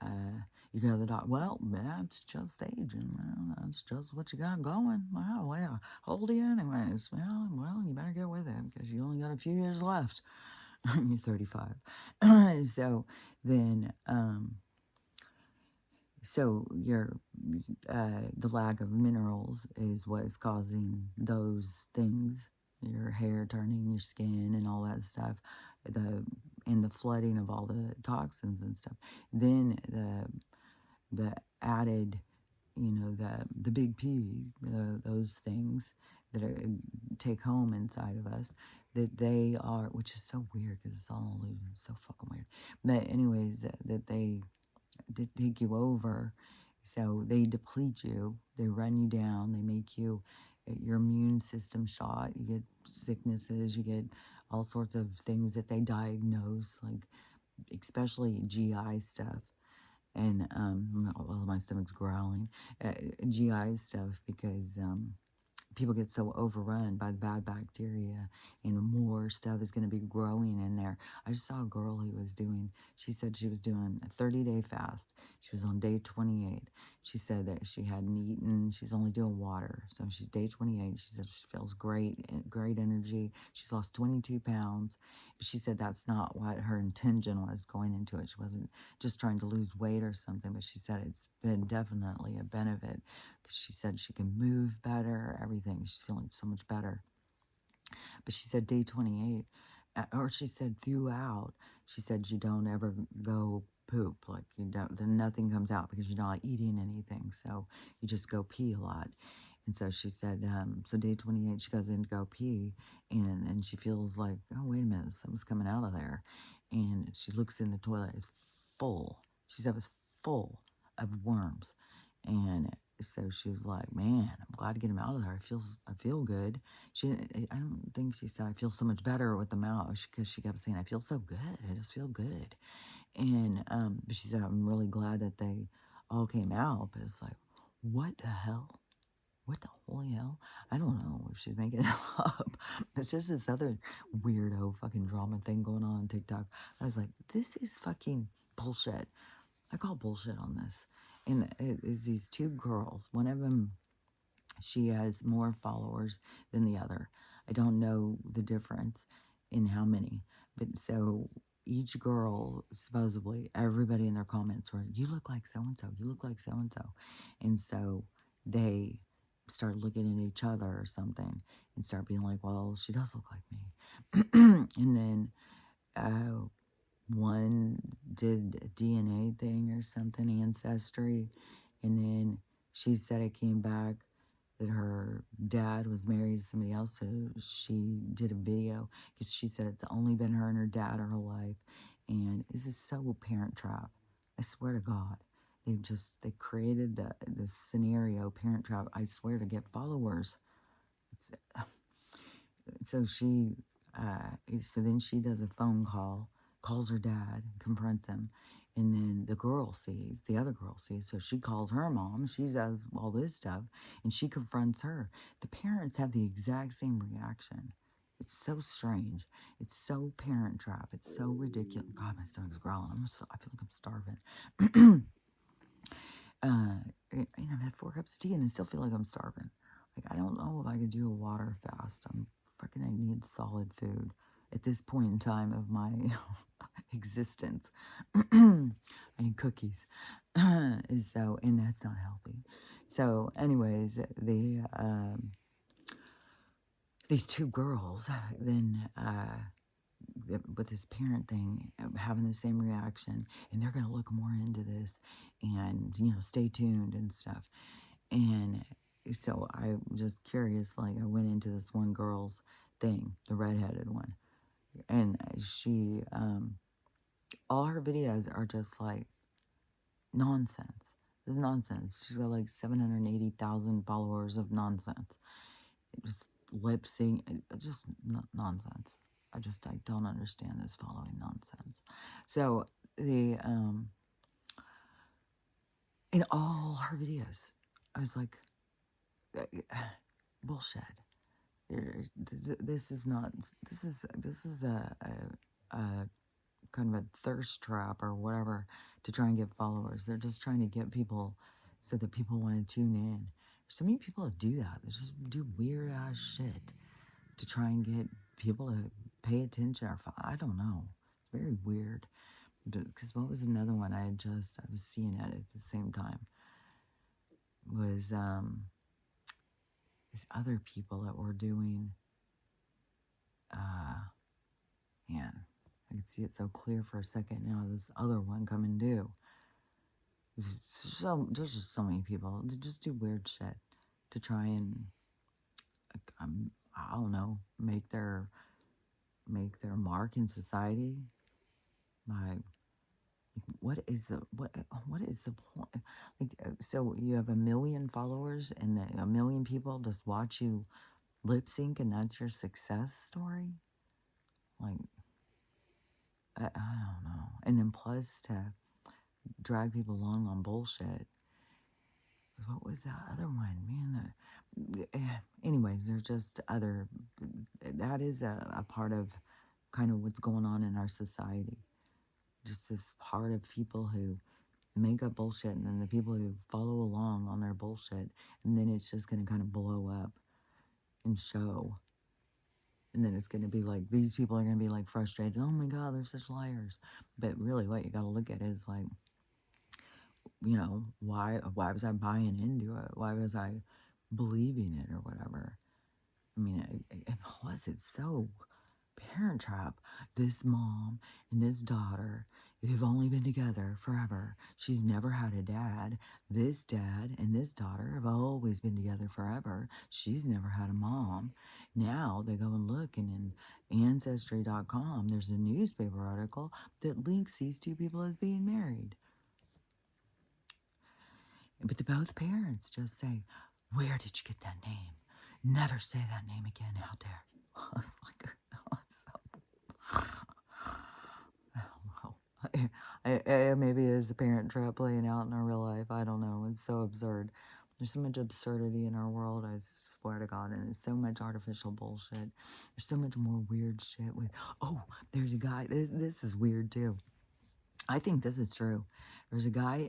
you go to the doctor, well, that's just aging. Well, that's just what you got going. Wow, well, how old are you anyways? Well, you better get with it because you only got a few years left. You're 35. So then, so your the lack of minerals is what is causing those things. Your hair turning, your skin, and all that stuff. The and the flooding of all the toxins and stuff. Then the added, the big P, those things that are, take home inside of us, that they are, which is so weird because it's all illusion, so fucking weird. But anyways, that they take you over, so they deplete you, they run you down, they make you your immune system shot. You get sicknesses, you get all sorts of things that they diagnose, like especially GI stuff and well, my stomach's growling. GI stuff because people get so overrun by the bad bacteria and more her stuff is going to be growing in there. I just saw a girl who was doing, she said she was doing a 30-day fast. She was on day 28. She said that she hadn't eaten. She's only doing water. So she's day 28. She said she feels great, great energy. She's lost 22 pounds. But she said that's not what her intention was going into it. She wasn't just trying to lose weight or something, but she said it's been definitely a benefit because she said she can move better, everything. She's feeling so much better. But she said day 28, or she said throughout, she said you don't ever go poop, like you don't, then nothing comes out because you're not eating anything, so you just go pee a lot. And so she said, so day 28, she goes in to go pee, and she feels like, oh, wait a minute, something's coming out of there. And she looks in the toilet, it's full. She said it was full of worms. And so she was like, man, I'm glad to get him out of there. I feel good. I don't think she said, I feel so much better with the mouth, because she kept saying, I feel so good. I just feel good. And but she said, I'm really glad that they all came out. But it's like, what the hell? What the holy hell? I don't know if she's making it up. It's just this other weirdo fucking drama thing going on TikTok. I was like, this is fucking bullshit. I call bullshit on this. And it is these two girls. One of them, she has more followers than the other. I don't know the difference in how many. But so each girl, supposedly, everybody in their comments were, you look like so-and-so, you look like so-and-so. And so they start looking at each other or something and start being like, well, she does look like me. And then one did a DNA thing or something, ancestry, and then she said it came back that her dad was married to somebody else, so she did a video because she said it's only been her and her dad her whole life, and this is so Parent Trap. I swear to God, they created the scenario Parent Trap. I swear, to get followers. It's, so she, so then she does a phone call, calls her dad, confronts him, and then the other girl sees, so she calls her mom, she does all this stuff, and she confronts her. The parents have the exact same reaction. It's so strange. It's so Parent Trap. It's so ridiculous. God, my stomach's growling. I feel like I'm starving. I've had 4 cups of tea and I still feel like I'm starving. Like, I don't know if I could do a water fast. I need solid food at this point in time of my existence. I need cookies. And that's not healthy. So, anyways, these two girls then with this parent thing having the same reaction, and they're going to look more into this, and stay tuned and stuff. And so I'm just curious, like, I went into this one girl's thing, the redheaded one, and she all her videos are just like nonsense. It's nonsense. She's got like 780,000 followers of nonsense. Just lip sync, just nonsense. I don't understand this following nonsense. So in all her videos, I was like, bullshit. This is not. This is a kind of a thirst trap or whatever to try and get followers. They're just trying to get people so that people want to tune in. There's so many people that do that. They just do weird ass shit to try and get people to pay attention. Or I don't know. It's very weird. Because what was another one I was seeing it at the same time was these other people that were doing, man, I could see it so clear for a second now. This other one coming due. There's just so many people that just do weird shit to try and, I don't know, make their mark in society. What is the point? Like, so you have 1 million followers and 1 million people just watch you lip sync, and that's your success story? Like, I don't know. And then plus to drag people along on bullshit. What was that other one? Man, anyways, there's just other, that is a part of kind of what's going on in our society. Just this part of people who make up bullshit and then the people who follow along on their bullshit, and then it's just going to kind of blow up and show. And then it's going to be like, these people are going to be like frustrated. Oh my God, they're such liars. But really, what you got to look at is like, why was I buying into it? Why was I believing it or whatever? I mean, and plus, it's so Parent Trap. This mom and this daughter, they've only been together forever. She's never had a dad. This dad and this daughter have always been together forever. She's never had a mom. Now they go and look, and in Ancestry.com, there's a newspaper article that links these two people as being married. But the both parents just say, "Where did you get that name? Never say that name again. How dare you?" I was like, I don't know. Maybe it is a Parent Trap playing out in our real life. I don't know. It's so absurd. There's so much absurdity in our world, I swear to God, and it's so much artificial bullshit. There's so much more weird shit with, oh, there's a guy, this is weird too. I think this is true. There's a guy,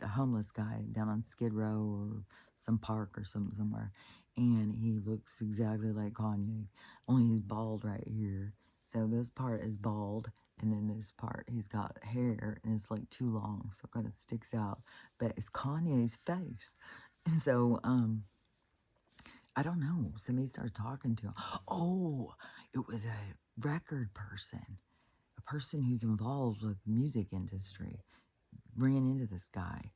a homeless guy down on Skid Row or some park or somewhere, and he looks exactly like Kanye, only he's bald right here. So this part is bald, and then this part he's got hair, and it's like too long, so it kind of sticks out. But it's Kanye's face, and so I don't know. Somebody started talking to him. Oh, it was a record person, a person who's involved with the music industry, ran into this guy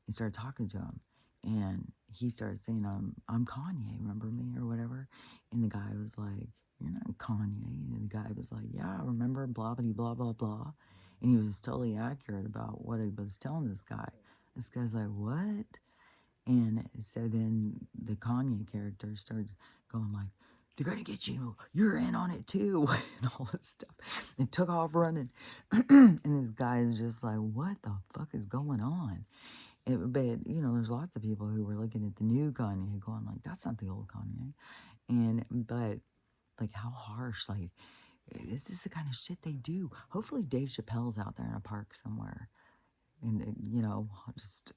and started talking to him. And he started saying, I'm Kanye, remember me or whatever? And the guy was like, "You're not Kanye." And the guy was like, "Yeah, I remember, blah, blah, blah, blah, blah." And he was totally accurate about what he was telling this guy. This guy's like, "What?" And so then the Kanye character started going like, "They're gonna get you. You're in on it too," and all this stuff. And took off running. And this guy is just like, "What the fuck is going on?" But there's lots of people who were looking at the new Kanye, going like, "That's not the old Kanye." But like, how harsh? Like, this is the kind of shit they do. Hopefully, Dave Chappelle's out there in a park somewhere and just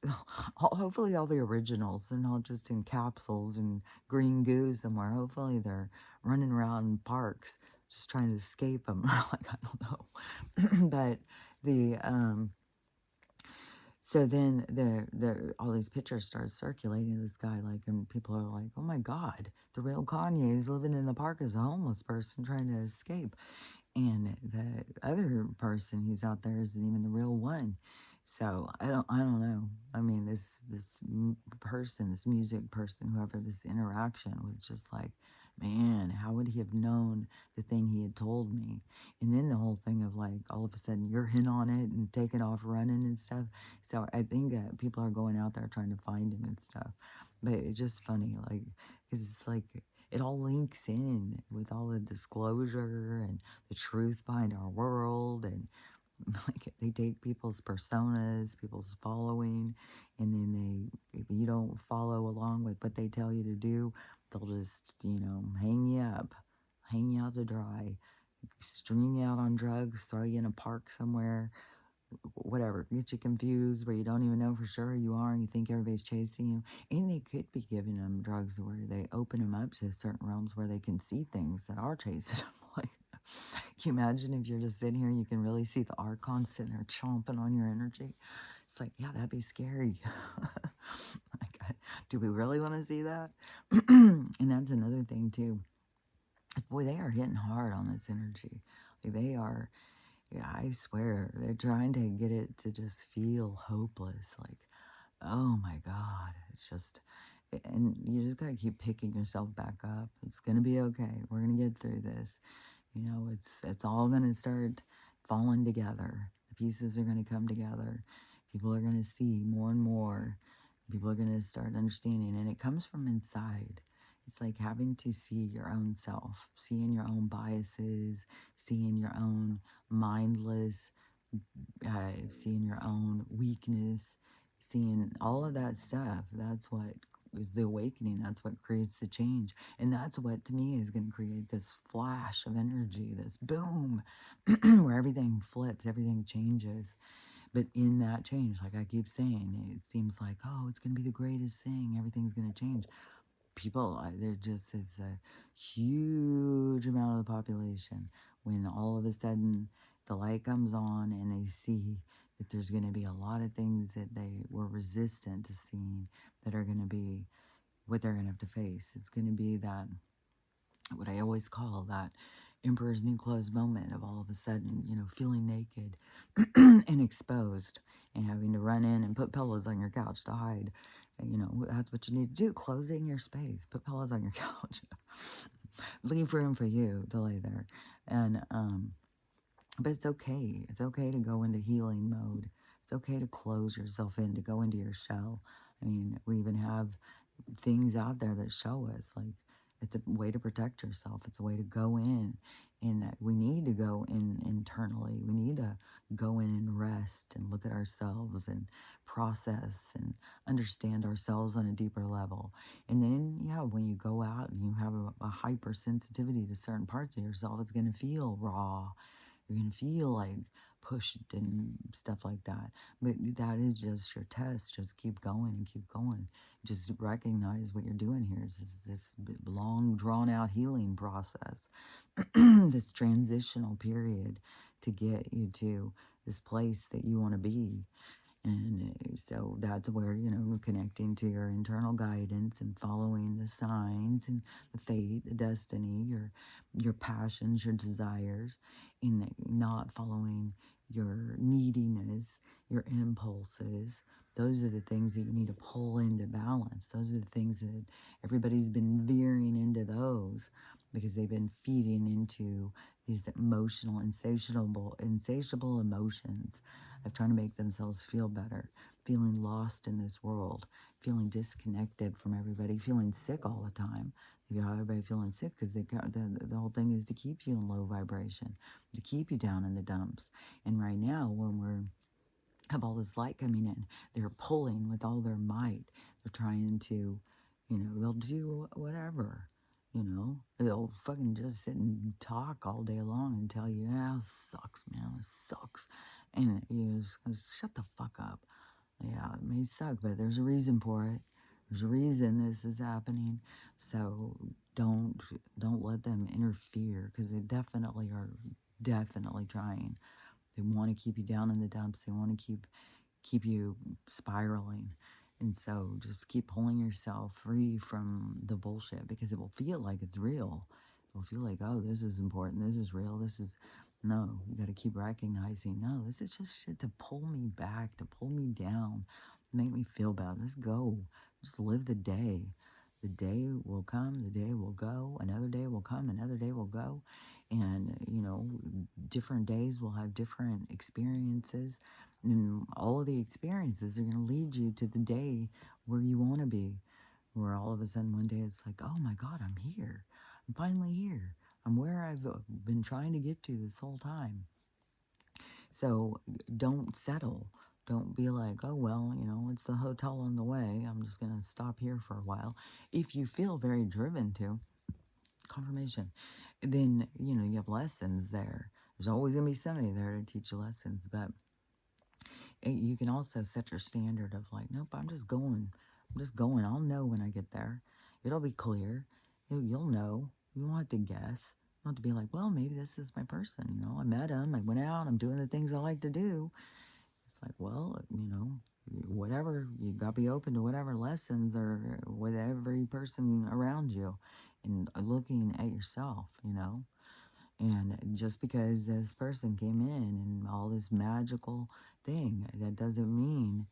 hopefully all the originals, they're not just in capsules and green goo somewhere. Hopefully they're running around in parks just trying to escape them. Like, I don't know. But the so then the all these pictures start circulating of this guy, like, and people are like, "Oh my God, the real Kanye is living in the park as a homeless person trying to escape." And the other person who's out there isn't even the real one. So I don't know. I mean, person, this music person, whoever, this interaction was just like, man, how would he have known the thing he had told me? And then the whole thing of like, all of a sudden you're in on it and taking off running and stuff. So I think that people are going out there trying to find him and stuff. But it's just funny, like, because it's like it all links in with all the disclosure and the truth behind our world. And like, they take people's personas, people's following, and then if you don't follow along with what they tell you to do, they'll just hang you up, hang you out to dry, string you out on drugs, throw you in a park somewhere, whatever, get you confused where you don't even know for sure who you are and you think everybody's chasing you. And they could be giving them drugs where they open them up to certain realms where they can see things that are chasing them. Like, can you imagine if you're just sitting here and you can really see the Archon sitting there chomping on your energy? It's like, yeah, that'd be scary. Like, do we really want to see that? And that's another thing too. Boy, they are hitting hard on this energy. Like, they are, yeah, I swear, they're trying to get it to just feel hopeless. Like, oh my God, it's just, and you just gotta keep picking yourself back up. It's gonna be okay. We're gonna get through this. It's all gonna start falling together. The pieces are gonna come together. People are gonna see more and more. People are gonna start understanding, and it comes from inside. It's like having to see your own self, seeing your own biases, seeing your own mindless, seeing your own weakness, seeing all of that stuff. That's what is the awakening. That's what creates the change. And that's what, to me, is going to create this flash of energy, this boom, where everything flips, everything changes. But in that change, like I keep saying, it seems like, oh, it's going to be the greatest thing. Everything's going to change. People, there just is a huge amount of the population when all of a sudden the light comes on and they see that there's going to be a lot of things that they were resistant to seeing that are going to be what they're going to have to face. It's going to be that, what I always call that emperor's new clothes moment of all of a sudden, feeling naked and exposed and having to run in and put pillows on your couch to hide. That's what you need to do. Closing your space. Put pillows on your couch. Leave room for you to lay there. And, but it's okay. It's okay to go into healing mode. It's okay to close yourself in, to go into your shell. I mean, we even have things out there that show us, like, it's a way to protect yourself. It's a way to go in, and we need to go in internally. We need to go in and rest and look at ourselves and process and understand ourselves on a deeper level. And then, yeah, when you go out and you have a hypersensitivity to certain parts of yourself, it's going to feel raw. You're going to feel like pushed and stuff like that. But that is just your test. Just keep going and keep going. Just recognize what you're doing here is this long, drawn out healing process, this transitional period to get you to this place that you want to be. And so that's where, connecting to your internal guidance and following the signs and the fate, the destiny, your passions, your desires, and not following your neediness, your impulses. Those are the things that you need to pull into balance. Those are the things that everybody's been veering into those because they've been feeding into these emotional, insatiable emotions of trying to make themselves feel better, feeling lost in this world, feeling disconnected from everybody, feeling sick all the time. You know, everybody feeling sick because the whole thing is to keep you in low vibration, to keep you down in the dumps. And right now, when we're have all this light coming in, they're pulling with all their might. They're trying to, they'll do whatever. They'll fucking just sit and talk all day long and tell you, yeah, this sucks, man, this sucks. And you just shut the fuck up. Yeah, it may suck, but there's a reason for it. There's a reason this is happening. So don't let them interfere, because they definitely are trying. They want to keep you down in the dumps. They want to keep you spiraling. And so just keep pulling yourself free from the bullshit, because it will feel like it's real. It will feel like, oh, this is important. This is real. No, you got to keep recognizing, no, this is just shit to pull me back, to pull me down, make me feel bad. Just go. Just live the day. The day will come, the day will go, another day will come, another day will go. And, different days will have different experiences. And all of the experiences are going to lead you to the day where you want to be, where all of a sudden one day it's like, oh my God, I'm here. I'm finally here. I'm where I've been trying to get to this whole time. So don't settle. Don't be like, oh, well, it's the hotel on the way. I'm just going to stop here for a while. If you feel very driven to confirmation, then, you have lessons there. There's always going to be somebody there to teach you lessons. But you can also set your standard of like, nope, I'm just going. I'll know when I get there. It'll be clear. You'll know. You won't have to guess. You don't have to be like, well, maybe this is my person. I met him. I went out. I'm doing the things I like to do. It's like, well, whatever. You got to be open to whatever lessons or with every person around you, and looking at yourself, And just because this person came in and all this magical thing, that doesn't mean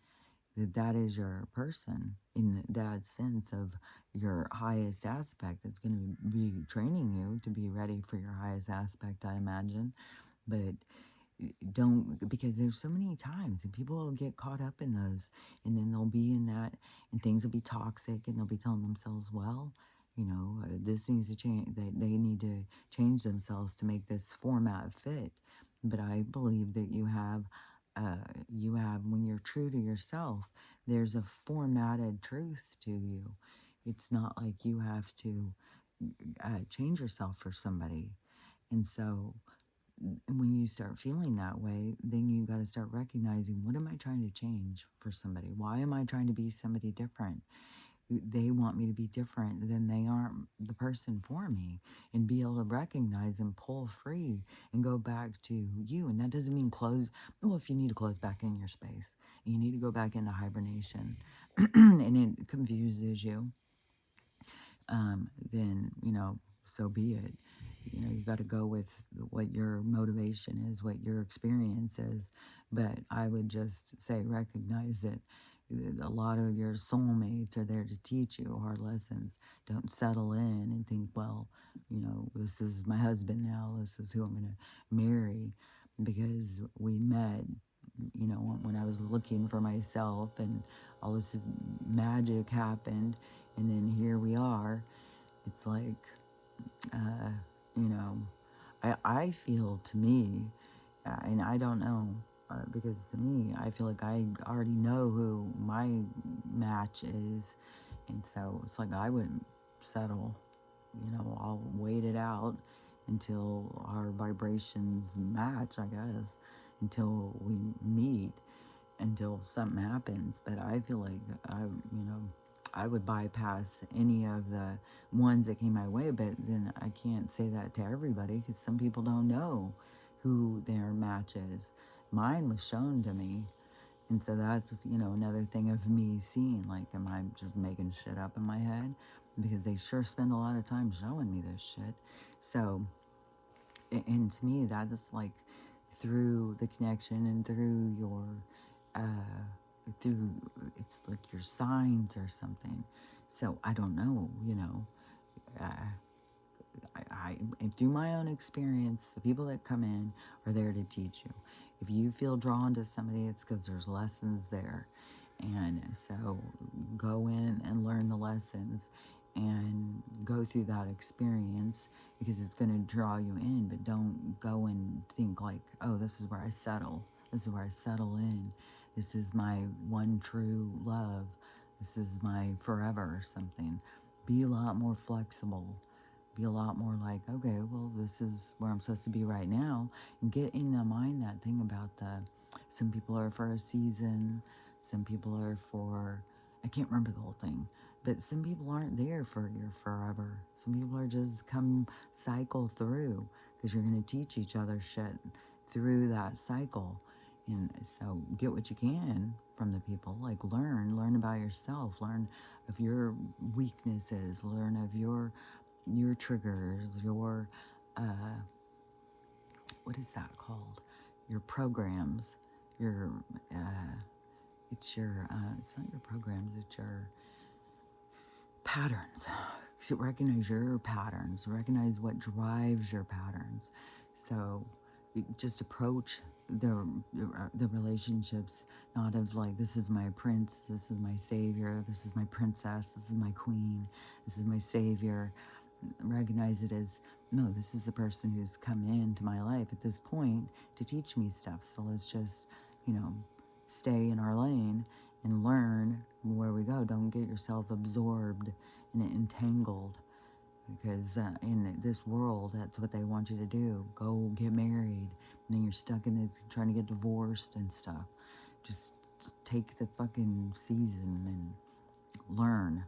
that that is your person in that sense of your highest aspect. It's going to be training you to be ready for your highest aspect, I imagine. But don't, because there's so many times and people will get caught up in those, and then they'll be in that, and things will be toxic, and they'll be telling themselves, well, this needs to change. They need to change themselves to make this format fit. But I believe that you have You have, when you're true to yourself, there's a formatted truth to you. It's not like you have to change yourself for somebody. And so when you start feeling that way, then you got to start recognizing, what am I trying to change for somebody? Why am I trying to be somebody different? They want me to be different, then they aren't the person for me. And be able to recognize and pull free and go back to you. And that doesn't mean close. Well, if you need to close back in your space, you need to go back into hibernation and it confuses you, then, so be it. You got to go with what your motivation is, what your experience is. But I would just say, recognize that a lot of your soulmates are there to teach you hard lessons. Don't settle in and think, well, this is my husband now, this is who I'm going to marry. Because we met, when I was looking for myself, and all this magic happened, and then here we are. It's like, uh, you know, I feel, to me, and I don't know, because to me, I feel like I already know who my match is. And so it's like I wouldn't settle. I'll wait it out until our vibrations match, I guess, until we meet, until something happens. But I feel like I would bypass any of the ones that came my way. But then I can't say that to everybody, because some people don't know who their match is. Mine was shown to me. And so that's, another thing of me seeing, like, am I just making shit up in my head? Because they sure spend a lot of time showing me this shit. So, and to me, that's like, through the connection and through your, through, it's like your signs or something. So I don't know, and through my own experience, the people that come in are there to teach you. If you feel drawn to somebody, it's because there's lessons there. And so go in and learn the lessons and go through that experience, because it's going to draw you in. But don't go and think like, oh, this is where I settle. This is where I settle in. This is my one true love. This is my forever or something. Be a lot more flexible. Be a lot more like, okay, well, this is where I'm supposed to be right now. And get in the mind that thing about some people are for a season, some people are for, I can't remember the whole thing, but some people aren't there for your forever. Some people are just come cycle through, because you're going to teach each other shit through that cycle. And so get what you can from the people. Like, learn about yourself, learn of your weaknesses, learn of your triggers, your, what is that called? Your programs, your, it's not your programs, it's your patterns. So recognize your patterns, recognize what drives your patterns. So just approach the relationships not of like, this is my prince, this is my savior, this is my princess, this is my queen, this is my savior. Recognize it as, no, this is the person who's come into my life at this point to teach me stuff. So let's just, stay in our lane and learn where we go. Don't get yourself absorbed and entangled, because in this world, that's what they want you to do. Go get married, and then you're stuck in this trying to get divorced and stuff. Just take the fucking season and learn,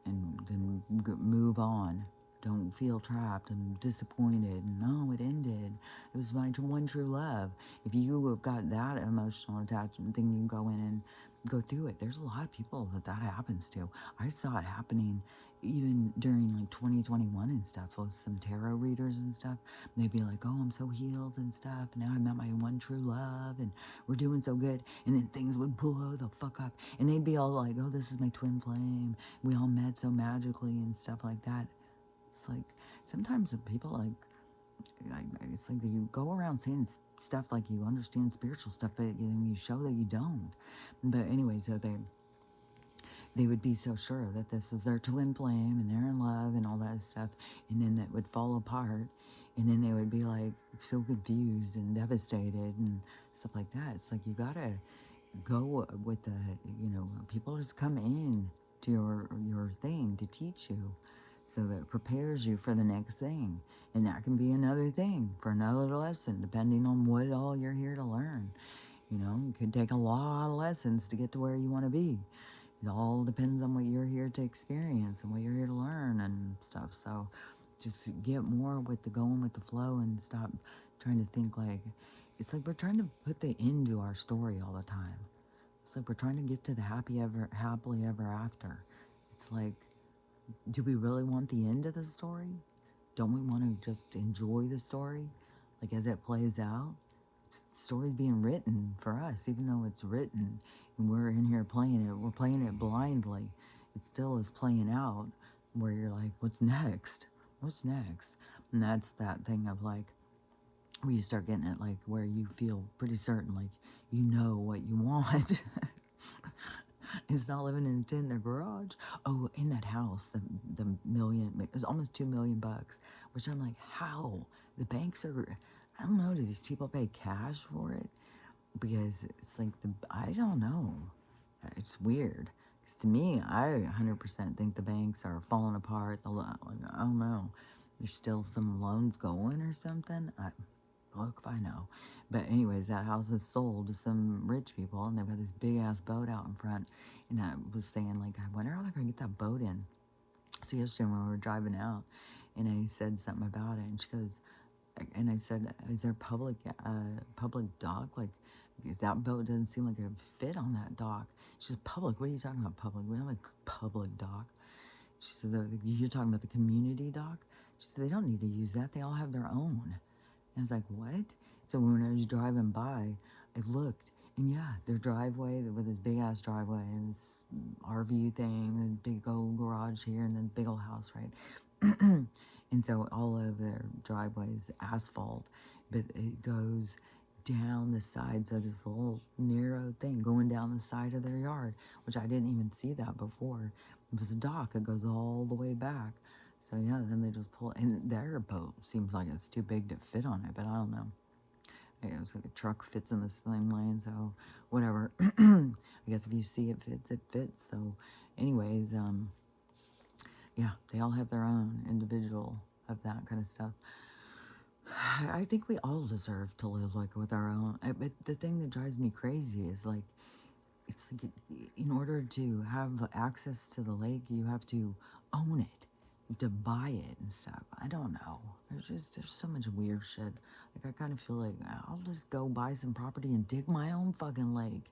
and then move on. Don't feel trapped and disappointed. No, it ended. It was my one true love. If you have got that emotional attachment, then you go in and go through it. There's a lot of people that happens to. I saw it happening even during like 2021 and stuff with some tarot readers and stuff. They'd be like, oh, I'm so healed and stuff. Now I met my one true love and we're doing so good. And then things would blow the fuck up. And they'd be all like, oh, this is my twin flame. We all met so magically and stuff like that. It's like, sometimes people it's like you go around saying stuff like you understand spiritual stuff, but you show that you don't. But anyway, so they would be so sure that this is their twin flame and they're in love and all that stuff, and then that would fall apart. And then they would be like so confused and devastated and stuff like that. It's like you gotta go with the, people just come in to your thing to teach you, so that it prepares you for the next thing. And that can be another thing for another lesson, depending on what all you're here to learn. It could take a lot of lessons to get to where you want to be. It all depends on what you're here to experience and what you're here to learn and stuff. So just get more with the going with the flow and stop trying to think like, it's like we're trying to put the end to our story all the time. It's like we're trying to get to the happily ever after. It's like, do we really want the end of the story? Don't we want to just enjoy the story? Like as it plays out? The story's being written for us, even though it's written and we're in here playing it. We're playing it blindly. It still is playing out where you're like, what's next? What's next? And that's that thing of like, where you start getting it like where you feel pretty certain, like you know what you want. It's not living in a tent in a garage. Oh, in that house, the million, it was almost $2 million, which I'm like, how? The banks are, I don't know, do these people pay cash for it? Because it's like, I don't know. It's weird. Because to me, I 100% think the banks are falling apart. I don't know. There's still some loans going or something. Look if I know. But anyways, that house is sold to some rich people, and they've got this big ass boat out in front. And I was saying, like, I wonder how they're gonna get that boat in. So yesterday when we were driving out, and I said something about it, and she goes, and I said, is there public dock? Like, because that boat doesn't seem like it would fit on that dock. She said, public? What are you talking about, public? We don't have a public dock. She said, you're talking about the community dock? She said, they don't need to use that. They all have their own. And I was like, what? So when I was driving by, I looked, and yeah, their driveway with this big ass driveway and this RV thing, and big old garage here, and then big old house, right? And so all of their driveways asphalt, but it goes down the sides of this little narrow thing, going down the side of their yard, which I didn't even see that before. It was a dock. It goes all the way back. So yeah, then they just pull, and their boat seems like it's too big to fit on it, but I don't know. It's like a truck fits in the same lane, so whatever. I guess if you see it fits, it fits. So anyways, yeah, they all have their own individual of that kind of stuff. I think we all deserve to live like with our own. But the thing that drives me crazy is like, it's like in order to have access to the lake, you have to own it. You have to buy it and stuff. I don't know. There's so much weird shit. Like I kind of feel like I'll just go buy some property and dig my own fucking lake.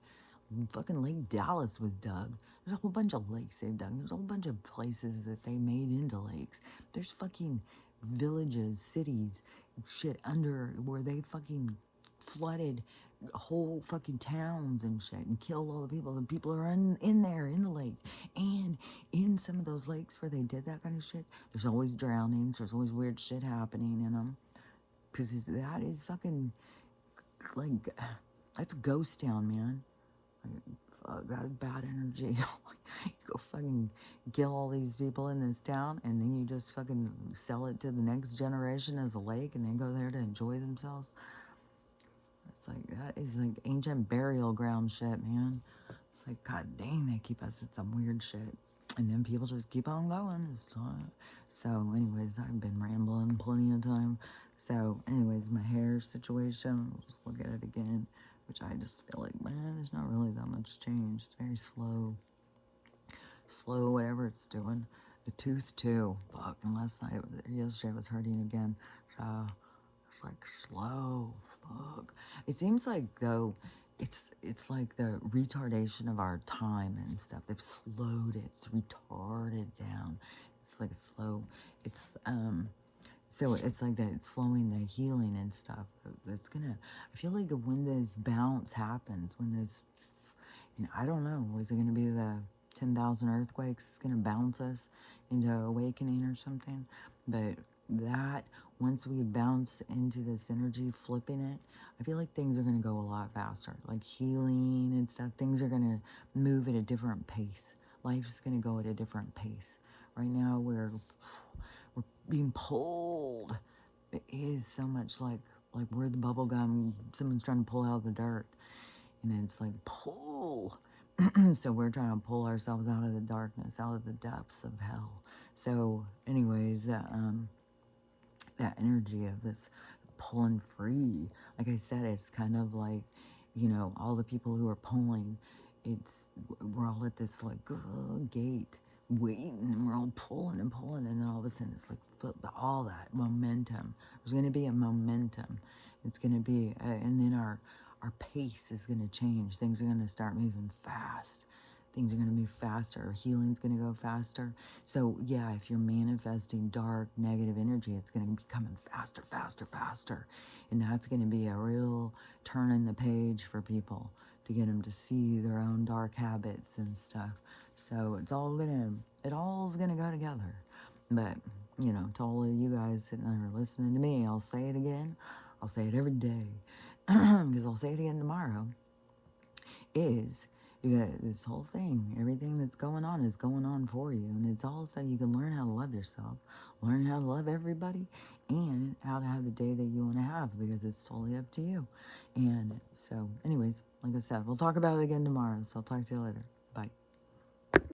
Fucking Lake Dallas was dug. There's a whole bunch of lakes they've dug. There's a whole bunch of places that they made into lakes. There's fucking villages, cities, shit under where they fucking flooded whole fucking towns and shit and killed all the people. And people are in there in the lake. And in some of those lakes where they did that kind of shit, there's always drownings. There's always weird shit happening in them. Because that is fucking, like, that's ghost town, man. Fuck, that is bad energy. You go fucking kill all these people in this town, and then you just fucking sell it to the next generation as a lake, and then go there to enjoy themselves. It's like, that is like ancient burial ground shit, man. It's like, god dang, they keep us at some weird shit. And then people just keep on going. So anyways, I've been rambling plenty of time. So anyways, my hair situation, we'll just look at it again, which I just feel like, man, there's not really that much change. It's very slow. Slow, whatever it's doing. The tooth too. Fuck, and yesterday it was hurting again. So it's like slow. Fuck. It seems like though, it's like the retardation of our time and stuff. They've slowed it. It's retarded down. It's like slow. It's so it's like that. It's slowing the healing and stuff. It's gonna. I feel like when this bounce happens, when this, I don't know. Is it gonna be the 10,000 earthquakes? It's gonna bounce us into awakening or something. But that, once we bounce into this energy, flipping it, I feel like things are going to go a lot faster. Like healing and stuff, things are going to move at a different pace. Life's going to go at a different pace. Right now, we're being pulled it is so much like we're the bubble gum someone's trying to pull out of the dirt, and it's like pull. So we're trying to pull ourselves out of the darkness, out of the depths of hell. So anyways, that energy of this pulling free, like I said, it's kind of like, all the people who are pulling, it's we're all at this like gate waiting, and we're all pulling and pulling, and then all of a sudden it's like all that momentum. There's going to be a momentum. It's going to be and then our pace is going to change. Things are going to start moving fast. Things are going to move faster. Healing's going to go faster. So yeah, if you're manifesting dark, negative energy, it's going to be coming faster, faster, faster. And that's going to be a real turn in the page for people to get them to see their own dark habits and stuff. So it all's going to go together. But, to all of you guys sitting there listening to me, I'll say it again. I'll say it every day. Because I'll say it again tomorrow. Is you got this whole thing, everything that's going on is going on for you, and it's all so you can learn how to love yourself, learn how to love everybody, and how to have the day that you want to have, because it's totally up to you. And so anyways, like I said, we'll talk about it again tomorrow, so I'll talk to you later. Bye.